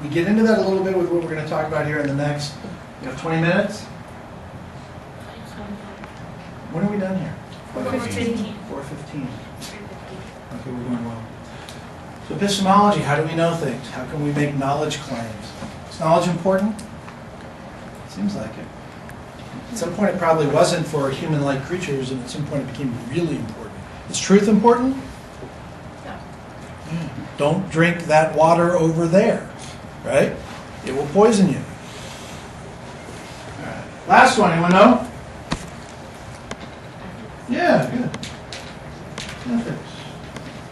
get into that a little bit with what we're going to talk about here in the next 20 minutes. When are we done here? 4:15. 4:15. Okay, we're going well. So epistemology, how do we know things? How can we make knowledge claims? Is knowledge important? Seems like it. At some point it probably wasn't for human-like creatures, and at some point it became really important. Is truth important? No. Don't drink that water over there, right? It will poison you. All right. Last one, anyone know? Yeah, good. Ethics.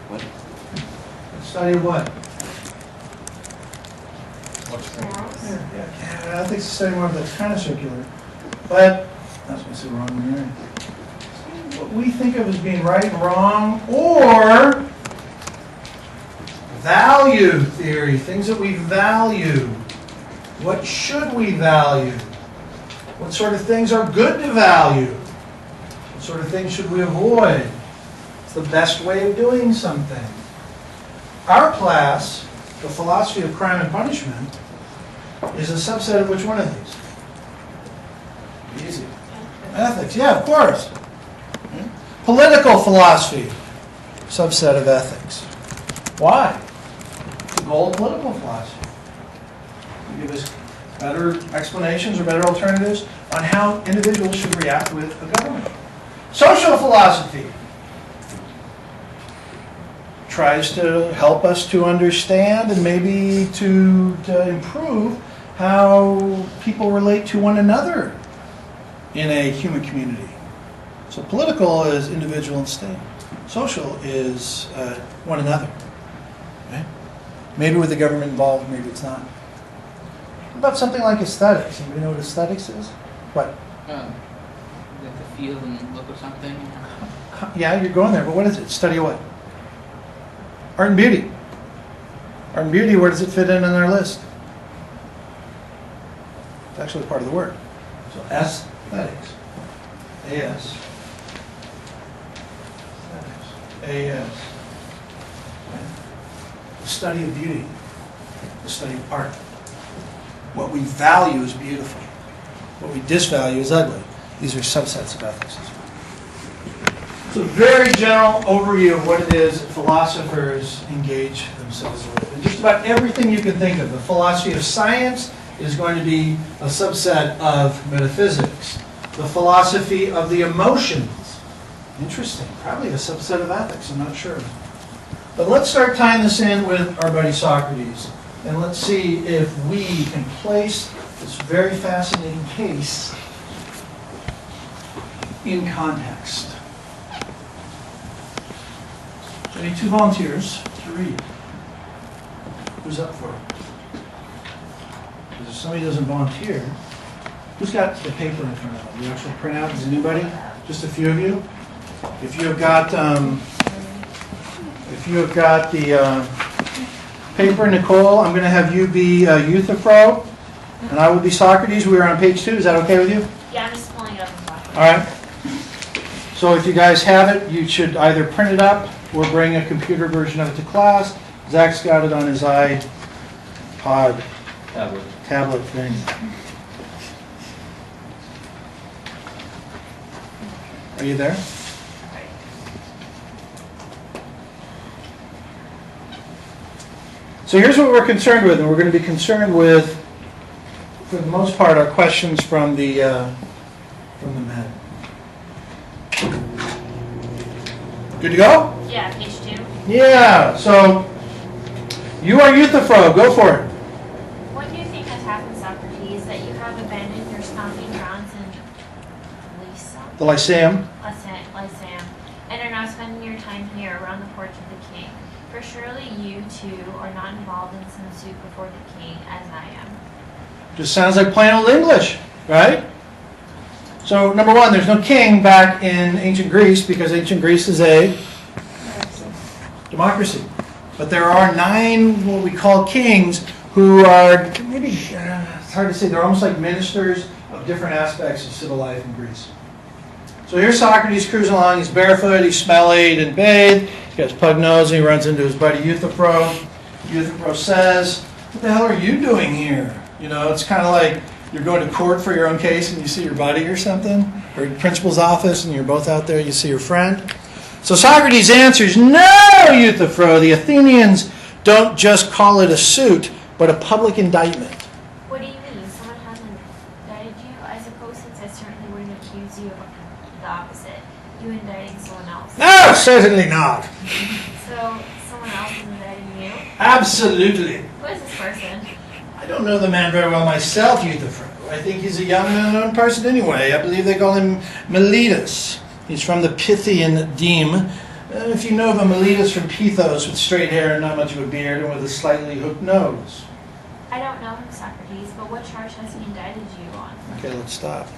What? Study of what? What's Yeah, ethics is study more of that's kind of circular. But, that's going to say wrong one here. What we think of as being right and wrong, or value theory, things that we value. What should we value? What sort of things are good to value? What sort of things should we avoid? It's the best way of doing something. Our class, the philosophy of crime and punishment, is a subset of which one of these? Easy. Ethics, yeah, of course. Political philosophy, subset of ethics. Why? The goal of political philosophy. You give us better explanations or better alternatives on how individuals should react with a government. Social philosophy tries to help us to understand and maybe to improve how people relate to one another in a human community. So political is individual and state. Social is one another. Okay? Maybe with the government involved, maybe it's not. What about something like aesthetics? Anybody know what aesthetics is? What? Like the feel and look of something. Yeah, you're going there, but what is it? Study of what? Art and beauty. Art and beauty, where does it fit in on our list? It's actually part of the word. So aesthetics. A-S. A-S. The study of beauty, the study of art. What we value is beautiful. What we disvalue is ugly. These are subsets of ethics. It's a very general overview of what it is that philosophers engage themselves with. And just about everything you can think of. The philosophy of science is going to be a subset of metaphysics. The philosophy of the emotions, interesting, probably a subset of ethics, I'm not sure. But let's start tying this in with our buddy Socrates. And let's see if we can place this very fascinating case in context. So I need 2 volunteers to read. Who's up for it? Because if somebody doesn't volunteer, who's got the paper in front of them? The actual printout? Is anybody? Just a few of you? If you have got the paper, Nicole, I'm going to have you be Euthyphro, and I will be Socrates. We are on page 2. Is that okay with you? Yeah, I'm just pulling it up and watching. All right. So if you guys have it, you should either print it up or bring a computer version of it to class. Zach's got it on his iPod tablet thing. Are you there? So here's what we're concerned with, and we're going to be concerned with, for the most part, our questions from the men. Good to go? Yeah, page 2. Yeah. So you are Euthyphro. Go for it. What do you think has happened, Socrates, that you have abandoned your stomping grounds in The Lyceum. Lyceum, and are now spending your time here around the porch of the king? For surely you too are not involved in some suit before the king, as I am. Just sounds like plain old English, right? So, number one, there's no king back in ancient Greece because ancient Greece is a democracy. But there are 9 what we call kings who are maybe, it's hard to say, they're almost like ministers of different aspects of civil life in Greece. So here's Socrates cruising along. He's barefoot, he's smelly and bathed. He's got his pug nose and he runs into his buddy Euthyphro. Euthyphro says, "What the hell are you doing here?" You know, it's kind of like you're going to court for your own case and you see your buddy or something, or your principal's office and you're both out there, you see your friend. So Socrates answers, "No, Euthyphro, the Athenians don't just call it a suit, but a public indictment." What do you mean? Someone hasn't indicted you? I suppose, since I certainly wouldn't accuse you of the opposite. You indicting someone else. No, certainly not. So, someone else is indicting you? Absolutely. Who is this person? I don't know the man very well myself, Euthyphro. I think he's a young and unknown person anyway. I believe they call him Miletus. He's from the Pythian deme. If you know of a Miletus from Pythos with straight hair and not much of a beard and with a slightly hooked nose. I don't know him, Socrates, but what charge has he indicted you on? Okay, let's stop.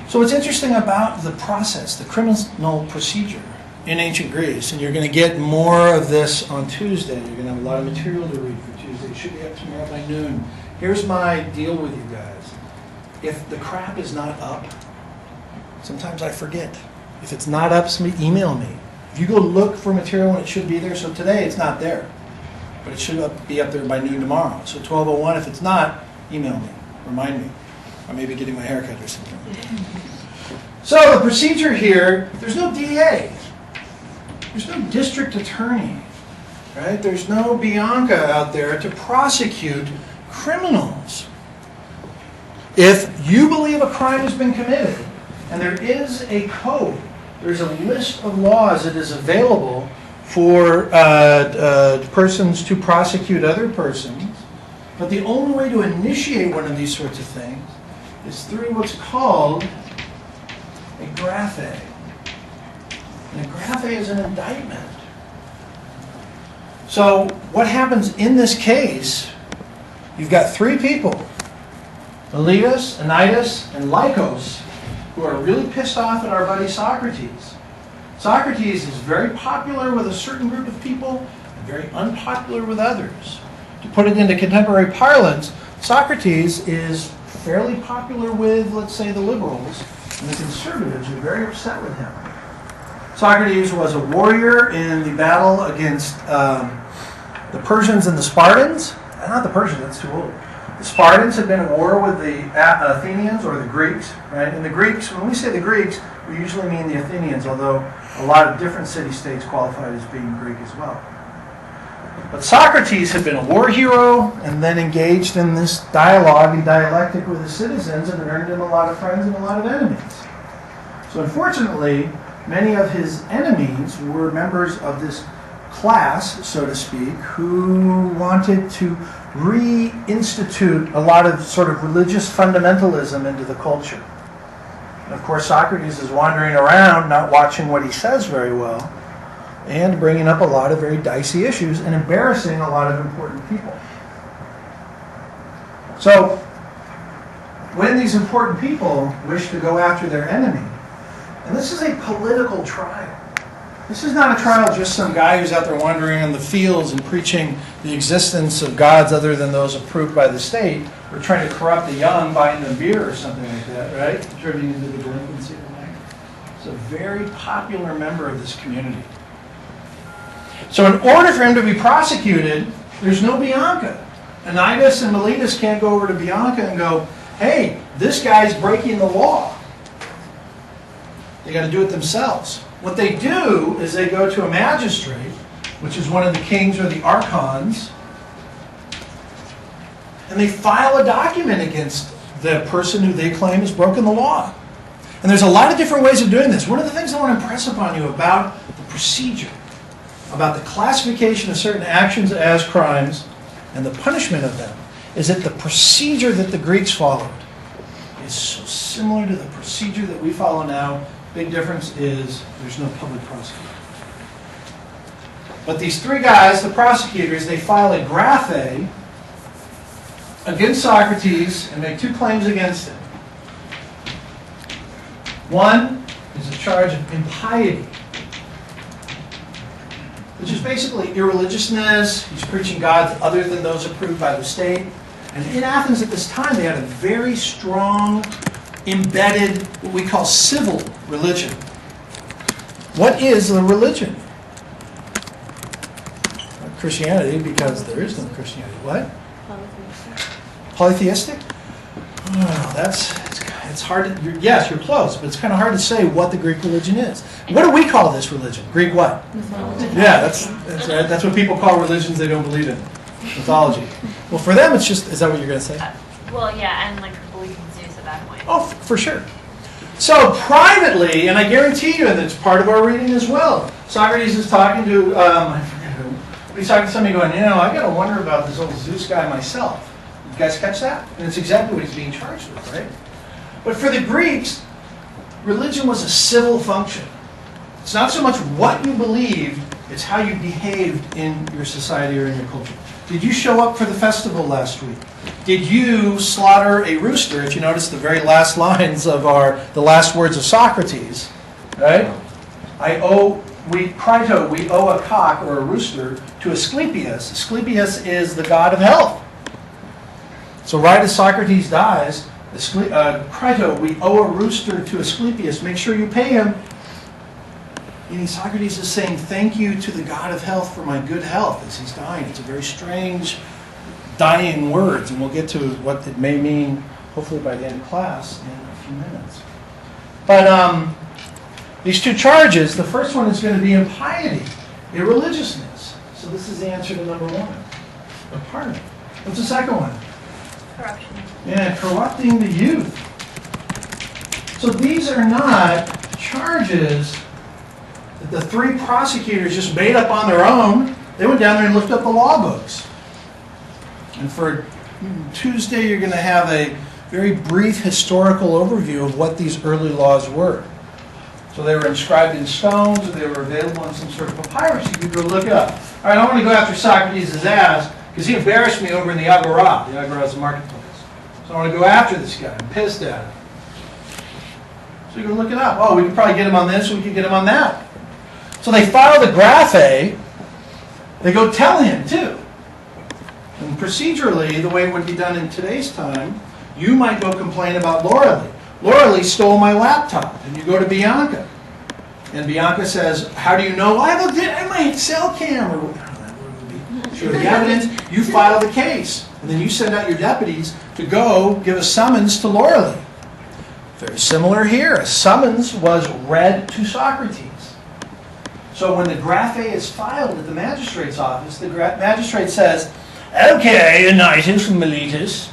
So what's interesting about the process, the criminal procedure in ancient Greece, and you're going to get more of this on Tuesday. You're going to have a lot of material to read for Tuesday. It should be up tomorrow by noon. Here's my deal with you guys. If the crap is not up, sometimes I forget. If it's not up, somebody email me. If you go look for material when it should be there, so today it's not there, but it should be up there by noon tomorrow. So 12:01, if it's not, email me, remind me. I may be getting my hair cut or something. So the procedure here, there's no DA. There's no district attorney, right? There's no Bianca out there to prosecute criminals. If you believe a crime has been committed, and there is a code, there's a list of laws that is available for persons to prosecute other persons, but the only way to initiate one of these sorts of things is through what's called a graphe. And a graphe is an indictment. So what happens in this case, you've got 3 people, Miletus, Anytus, and Lycos, who are really pissed off at our buddy Socrates. Socrates is very popular with a certain group of people and very unpopular with others. To put it into contemporary parlance, Socrates is fairly popular with, let's say, the liberals, and the conservatives are very upset with him. Socrates was a warrior in the battle against the Persians and the Spartans. Not the Persians, that's too old. The Spartans had been at war with the Athenians or the Greeks, right? And the Greeks, when we say the Greeks, we usually mean the Athenians, although a lot of different city-states qualified as being Greek as well. But Socrates had been a war hero and then engaged in this dialogue and dialectic with his citizens and earned him a lot of friends and a lot of enemies. So unfortunately, many of his enemies were members of this class, so to speak, who wanted to reinstitute a lot of sort of religious fundamentalism into the culture. And of course, Socrates is wandering around, not watching what he says very well, and bringing up a lot of very dicey issues and embarrassing a lot of important people. So, when these important people wish to go after their enemy, and this is a political trial. This is not a trial just some guy who's out there wandering in the fields and preaching the existence of gods other than those approved by the state, or trying to corrupt the young, buying them beer or something like that, right? Contributing to the delinquency of the land. It's a very popular member of this community. So in order for him to be prosecuted, there's no Bianca. Anidas and Miletus can't go over to Bianca and go, hey, this guy's breaking the law. They got to do it themselves. What they do is they go to a magistrate, which is one of the kings or the archons, and they file a document against the person who they claim has broken the law. And there's a lot of different ways of doing this. One of the things I want to impress upon you about the procedure, about the classification of certain actions as crimes and the punishment of them, is that the procedure that the Greeks followed is so similar to the procedure that we follow now. Big difference is there's no public prosecutor. But these three guys, the prosecutors, they file a graphe against Socrates and make two claims against him. One is a charge of impiety, which is basically irreligiousness. He's preaching gods other than those approved by the state. And in Athens at this time, they had a very strong, embedded, what we call civil religion. What is the religion? Not Christianity, because there is no Christianity. What? Polytheistic? Oh, it's hard to, yes, you're close, but it's kind of hard to say what the Greek religion is. What do we call this religion? Greek what? Mythology. Yeah, that's right. That's what people call religions they don't believe in. Mythology. Well, for them, it's just, is that what you're going to say? Well, yeah, and like belief in Zeus at that point. Oh, for sure. So privately, and I guarantee you that it's part of our reading as well, Socrates is talking to, I forget who, but he's talking to somebody going, I got to wonder about this old Zeus guy myself. You guys catch that? And it's exactly what he's being charged with, right? But for the Greeks, religion was a civil function. It's not so much what you believed, it's how you behaved in your society or in your culture. Did you show up for the festival last week? Did you slaughter a rooster? If you notice the very last lines of the last words of Socrates, right? We owe a cock or a rooster to Asclepius. Asclepius is the god of health. So right as Socrates dies, Crito, we owe a rooster to Asclepius. Make sure you pay him. Meaning Socrates is saying, thank you to the god of health for my good health as he's dying. It's a very strange, dying words, and we'll get to what it may mean, hopefully by the end of class, in a few minutes. But these two charges, the first one is going to be impiety, irreligiousness. So this is the answer to number one. Or part of it. What's the second one? Corruption. Yeah, corrupting the youth. So these are not charges that the three prosecutors just made up on their own. They went down there and looked up the law books. And for Tuesday, you're going to have a very brief historical overview of what these early laws were. So they were inscribed in stones, or they were available in some sort of papyrus. You could go look it up. All right, I want to go after Socrates' ass because he embarrassed me over in the Agora. The Agora is a marketplace. So I want to go after this guy. I'm pissed at him. So you can look it up. Oh, we could probably get him on this, or we could get him on that. So they file the graphe. They go tell him, too. And procedurally, the way it would be done in today's time, you might go complain about Laura Lee. Laura Lee stole my laptop, and you go to Bianca. And Bianca says, how do you know? Well, I looked at my Excel cam, or whatever. Show the evidence, you file the case. And then you send out your deputies to go give a summons to Loreley. Very similar here. A summons was read to Socrates. So when the graphe is filed at the magistrate's office, the magistrate says, okay, Anytus and Miletus.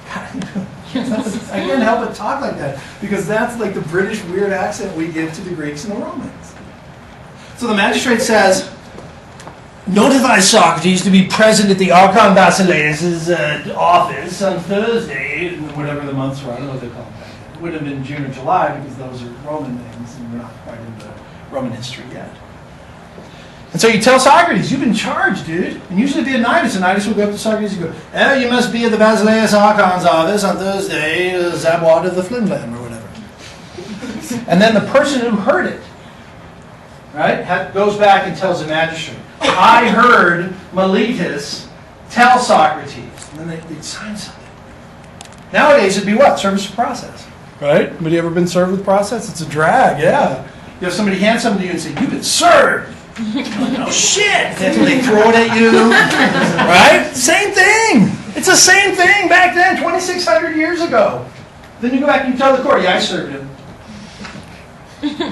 I can't help but talk like that, because that's like the British weird accent we give to the Greeks and the Romans. So the magistrate says, notify Socrates to be present at the Archon Basileus' office on Thursday, whatever the months were. I don't know what they call them back then. It would have been June or July, because those are Roman names, and we're not quite into Roman history yet. And so you tell Socrates, you've been charged, dude. And usually it'd be Anytus. Anytus would go up to Socrates and go, oh, you must be at the Basileus Archon's office on Thursday, Zabwad of the Flimlam, or whatever. And then the person who heard it, right, goes back and tells the magistrate, I heard Miletus tell Socrates. And then they'd sign something. Nowadays it'd be what? Service of process. Right? Anybody ever been served with process? It's a drag, yeah. You have somebody hand something to you and say, you've been served. Oh shit! That's when they throw it at you. Right? Same thing. It's the same thing back then, 2,600 years ago. Then you go back and you tell the court, yeah, I served him.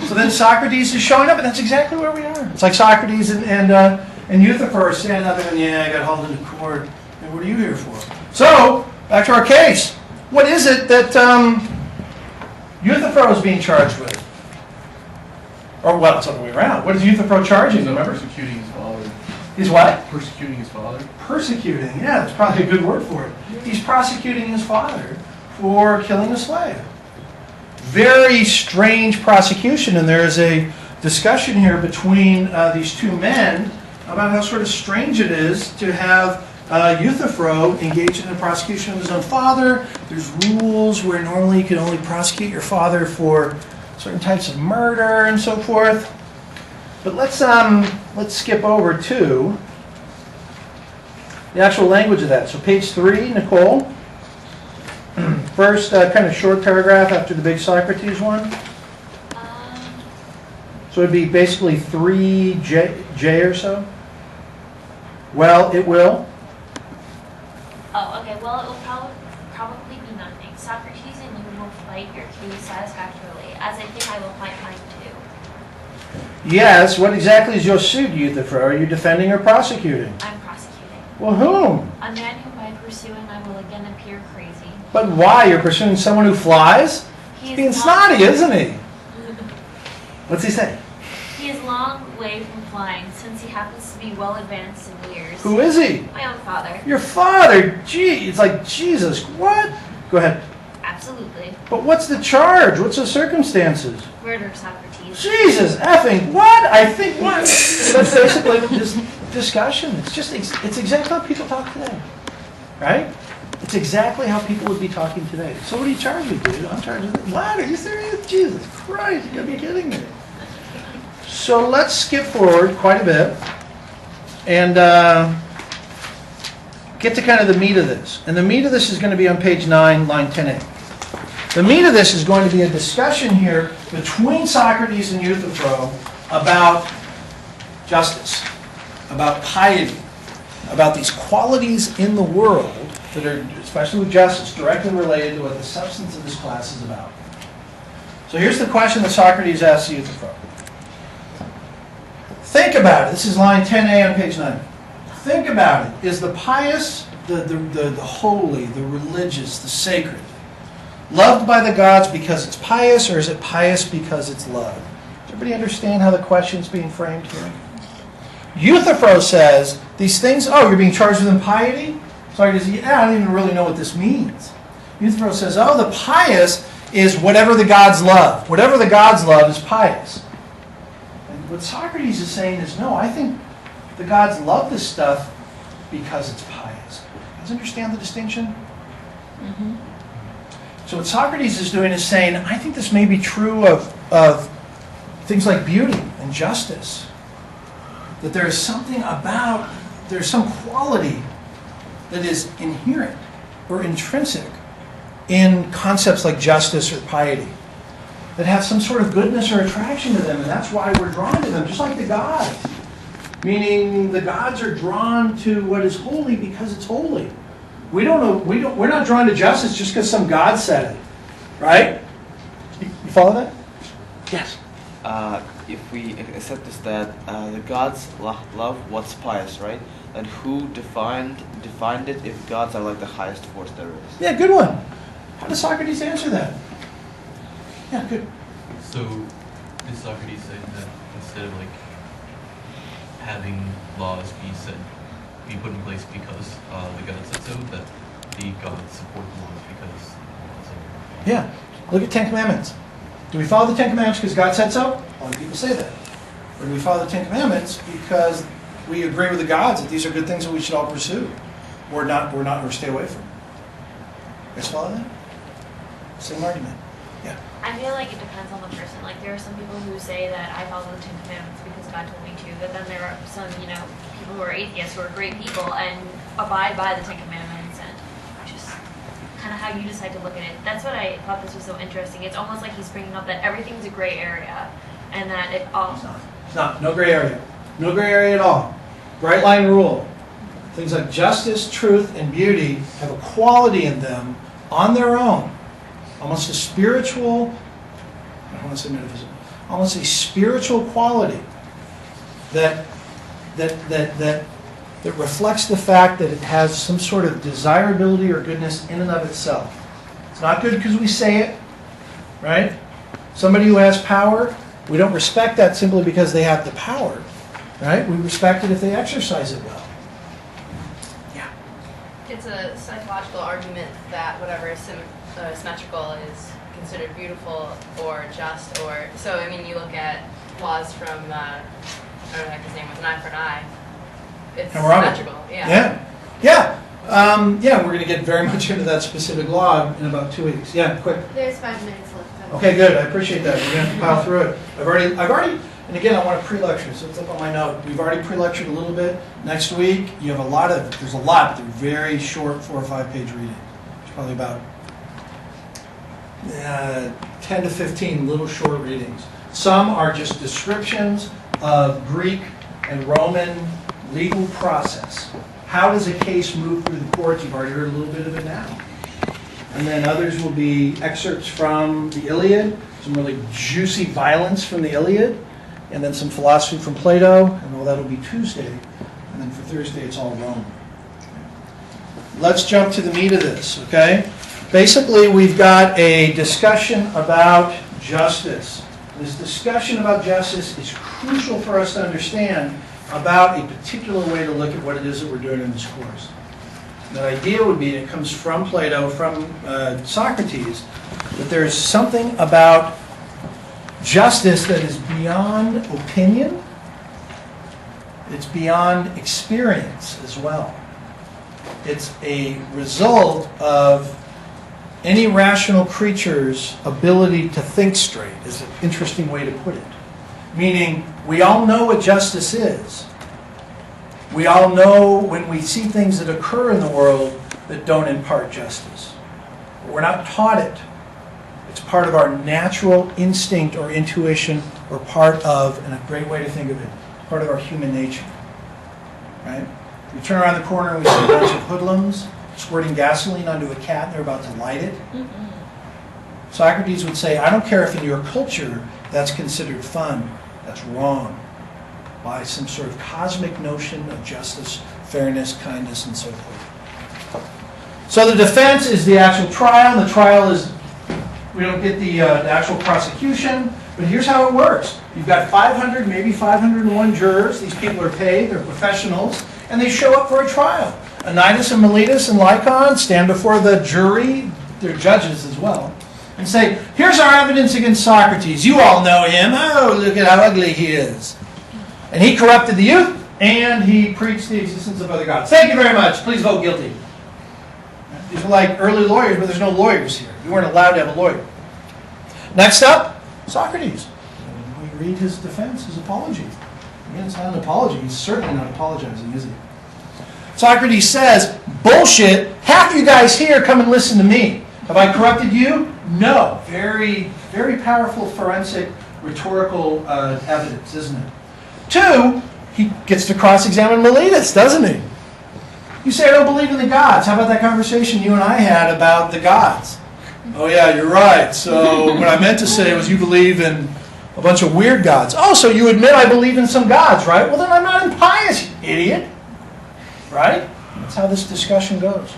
So then Socrates is showing up, and that's exactly where we are. It's like Socrates and Euthyphro are standing up and, yeah, I got hauled into court. And what are you here for? So, back to our case. What is it that Euthyphro is being charged with? Or, well, it's the other way around. What is Euthyphro charging? Remember? Persecuting his father. He's what? Persecuting his father. Persecuting, yeah, that's probably a good word for it. He's prosecuting his father for killing a slave. Very strange prosecution, and there is a discussion here between these two men about how sort of strange it is to have Euthyphro engaged in the prosecution of his own father. There's rules where normally you can only prosecute your father for certain types of murder and so forth. But let's skip over to the actual language of that. So page 3, Nicole. First kind of short paragraph after the big Socrates one. So it'd be basically 3J or so. Well, it will. Oh, okay. Well, it will probably be nothing. Socrates and you will fight your case satisfactorily, as I think I will fight mine too. Yes. What exactly is your suit, Euthyphro? Are you defending or prosecuting? I'm prosecuting. Well, whom? A man whom by pursuing I will again appear crazy. But why? You're pursuing someone who flies? He's being snotty, isn't he? What's he say? He is long way from flying, since he happens to be well advanced in years. Who is he? My own father. Your father? Gee, it's like, Jesus, what? Go ahead. Absolutely. But what's the charge? What's the circumstances? Murder, Socrates. Jesus effing what? I think what? That's basically this discussion. It's exactly how people talk today. Right? It's exactly how people would be talking today. So what do you charge me, dude? I'm charging what? Are you serious? Jesus Christ, you gotta be kidding me. So let's skip forward quite a bit and get to kind of the meat of this. And the meat of this is going to be on page 9, line 10a. The meat of this is going to be a discussion here between Socrates and Euthyphro about justice, about piety, about these qualities in the world that are, especially with justice, directly related to what the substance of this class is about. So here's the question that Socrates asks Euthyphro. Think about it. This is line 10a on page 9. Think about it. Is the pious, the holy, the religious, the sacred, loved by the gods because it's pious, or is it pious because it's loved? Does everybody understand how the question's being framed here? Euthyphro says, these things, oh, you're being charged with impiety? Socrates says, yeah, I don't even really know what this means. Euthyphro says, oh, the pious is whatever the gods love. Whatever the gods love is pious. And what Socrates is saying is, no, I think the gods love this stuff because it's pious. Do you guys understand the distinction? Mm-hmm. So what Socrates is doing is saying, I think this may be true of things like beauty and justice. That there is something about, there's some quality that is inherent or intrinsic in concepts like justice or piety. that have some sort of goodness or attraction to them, and that's why we're drawn to them, just like the gods. Meaning the gods are drawn to what is holy because it's holy. We're not drawn to justice just because some god said it, right? You follow that? Yes. If we accept this that the gods love what's pious, right? And who defined it if gods are like the highest force there is? Yeah, good one. How does Socrates answer that? Yeah, good. So, did Socrates say that instead of like having laws be put in place because the gods said so, that the gods support the laws because the laws are... Yeah. Look at Ten Commandments. Do we follow the Ten Commandments because God said so? A lot of people say that. Or do we follow the Ten Commandments because we agree with the gods that these are good things that we should all pursue, or stay away from? You guys follow that? Same argument. Yeah. I feel like it depends on the person. Like there are some people who say that I follow the Ten Commandments because God told me to, but then there are some, people who are atheists who are great people and abide by the Ten Commandments, and just kind of how you decide to look at it. That's what I thought this was so interesting. It's almost like he's bringing up that everything's a gray area, and that it all... It's not. No gray area. No gray area at all. Bright line rule. Things like justice, truth, and beauty have a quality in them on their own. Almost a spiritual, I don't want to say metaphysical, almost a spiritual quality that reflects the fact that it has some sort of desirability or goodness in and of itself. It's not good because we say it, right? Somebody who has power, we don't respect that simply because they have the power, right? We respect it if they exercise it well. Yeah. It's a psychological argument that whatever is symmetrical is considered beautiful or just, or so. I mean, you look at laws from I don't know what his name was, an eye for an eye. It's symmetrical. Yeah. We're going to get very much into that specific law in about 2 weeks. Yeah, quick. There's 5 minutes left. Okay, good. I appreciate that. We're going to have to pile through it. I've already, and again, I want to pre-lecture, so it's up on my note. We've already pre-lectured a little bit. Next week, you have there's a lot, but they're very short 4 or 5 page reading. It's probably about 10 to 15 little short readings. Some are just descriptions of Greek and Roman legal process. How does a case move through the courts? You've already heard a little bit of it now. And then others will be excerpts from the Iliad, some really juicy violence from the Iliad, and then some philosophy from Plato, and all that will be Tuesday. And then for Thursday, it's all Rome. Let's jump to the meat of this, okay? Basically, we've got a discussion about justice. This discussion about justice is crucial for us to understand about a particular way to look at what it is that we're doing in this course. The idea would be, and it comes from Plato, from Socrates, that there's something about justice that is beyond opinion. It's beyond experience as well. It's a result of any rational creature's ability to think straight, is an interesting way to put it. Meaning, we all know what justice is. We all know when we see things that occur in the world that don't impart justice. We're not taught it. It's part of our natural instinct or intuition, or part of, and a great way to think of it, part of our human nature. Right? We turn around the corner and we see a bunch of hoodlums squirting gasoline onto a cat and they're about to light it. Socrates would say, I don't care if in your culture that's considered fun. That's wrong. By some sort of cosmic notion of justice, fairness, kindness, and so forth. So the defense is the actual trial. The trial is, we don't get the actual prosecution, but here's how it works. You've got 500, maybe 501 jurors. These people are paid, they're professionals, and they show up for a trial. Anytus and Miletus and Lycon stand before the jury, they're judges as well, and say, here's our evidence against Socrates. You all know him. Oh, look at how ugly he is. And he corrupted the youth, and he preached the existence of other gods. Thank you very much. Please vote guilty. These are like early lawyers, but there's no lawyers here. You weren't allowed to have a lawyer. Next up, Socrates. We read his defense, his apology. Again, it's not an apology. He's certainly not apologizing, is he? Socrates says, bullshit, half you guys here come and listen to me. Have I corrupted you? No. Very, very powerful forensic rhetorical evidence, isn't it? 2, he gets to cross-examine Miletus, doesn't he? You say, I don't believe in the gods. How about that conversation you and I had about the gods? Oh yeah, you're right. So what I meant to say was you believe in a bunch of weird gods. Oh, so you admit I believe in some gods, right? Well, then I'm not impious, you idiot. Right? That's how this discussion goes.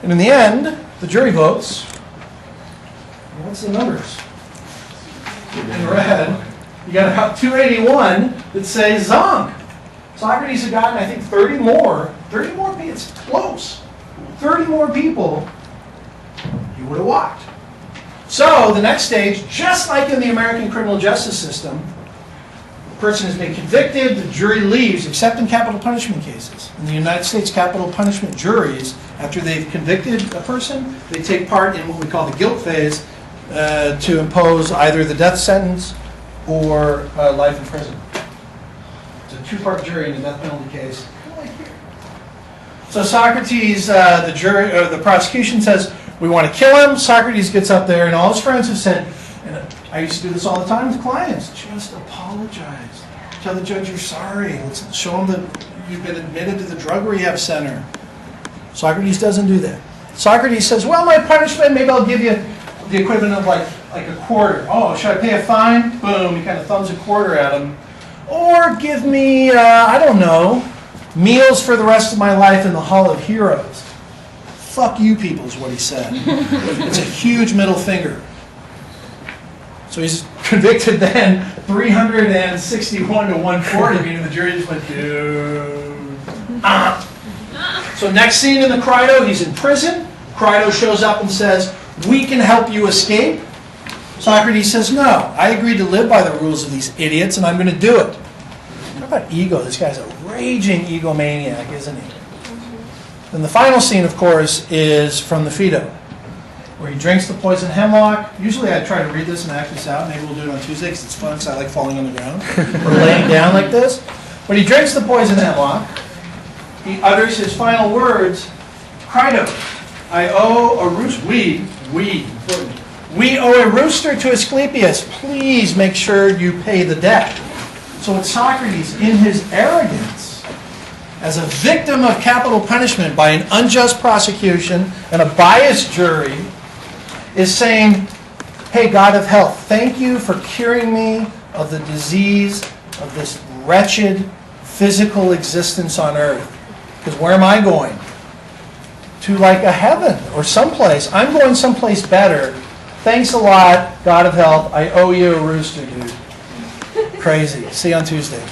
And in the end, the jury votes. What's the numbers? In red, you got about 281 that say Zonk. Socrates had gotten, I think, 30 more. 30 more people. It's close. 30 more people. He would have walked. So the next stage, just like in the American criminal justice system, the person has been convicted, the jury leaves, except in capital punishment cases. In the United States capital punishment juries, after they've convicted a person, they take part in what we call the guilt phase to impose either the death sentence or life in prison. It's a 2-part jury in a death penalty case. Like here. So Socrates, the prosecution says, we want to kill him. Socrates gets up there, and all his friends have said, and I used to do this all the time with clients, just apologize. Tell the judge you're sorry. Let's show him that you've been admitted to the drug rehab center. Socrates doesn't do that. Socrates says, well, my punishment, maybe I'll give you the equivalent of like a quarter. Oh, should I pay a fine? Boom, he kind of thumbs a quarter at him. Or give me, I don't know, meals for the rest of my life in the Hall of Heroes. Fuck you people is what he said. It's a huge middle finger. So he's convicted then 361 to 140, meaning the jury just went, dude. So next scene in the Crito, he's in prison. Crito shows up and says, we can help you escape. Socrates says, no, I agreed to live by the rules of these idiots and I'm going to do it. What about ego? This guy's a raging egomaniac, isn't he? And the final scene, of course, is from the Phaedo, where he drinks the poison hemlock. Usually I try to read this and act this out. Maybe we'll do it on Tuesday because it's fun because I like falling on the ground or laying down like this. But he drinks the poison hemlock. He utters his final words, Crito, I owe a rooster, we owe a rooster to Asclepius. Please make sure you pay the debt. So it's Socrates, in his arrogance, as a victim of capital punishment by an unjust prosecution and a biased jury, is saying, hey, God of health, thank you for curing me of the disease of this wretched physical existence on earth. Because where am I going? To like a heaven or someplace. I'm going someplace better. Thanks a lot, God of health. I owe you a rooster, dude. Crazy. See you on Tuesday.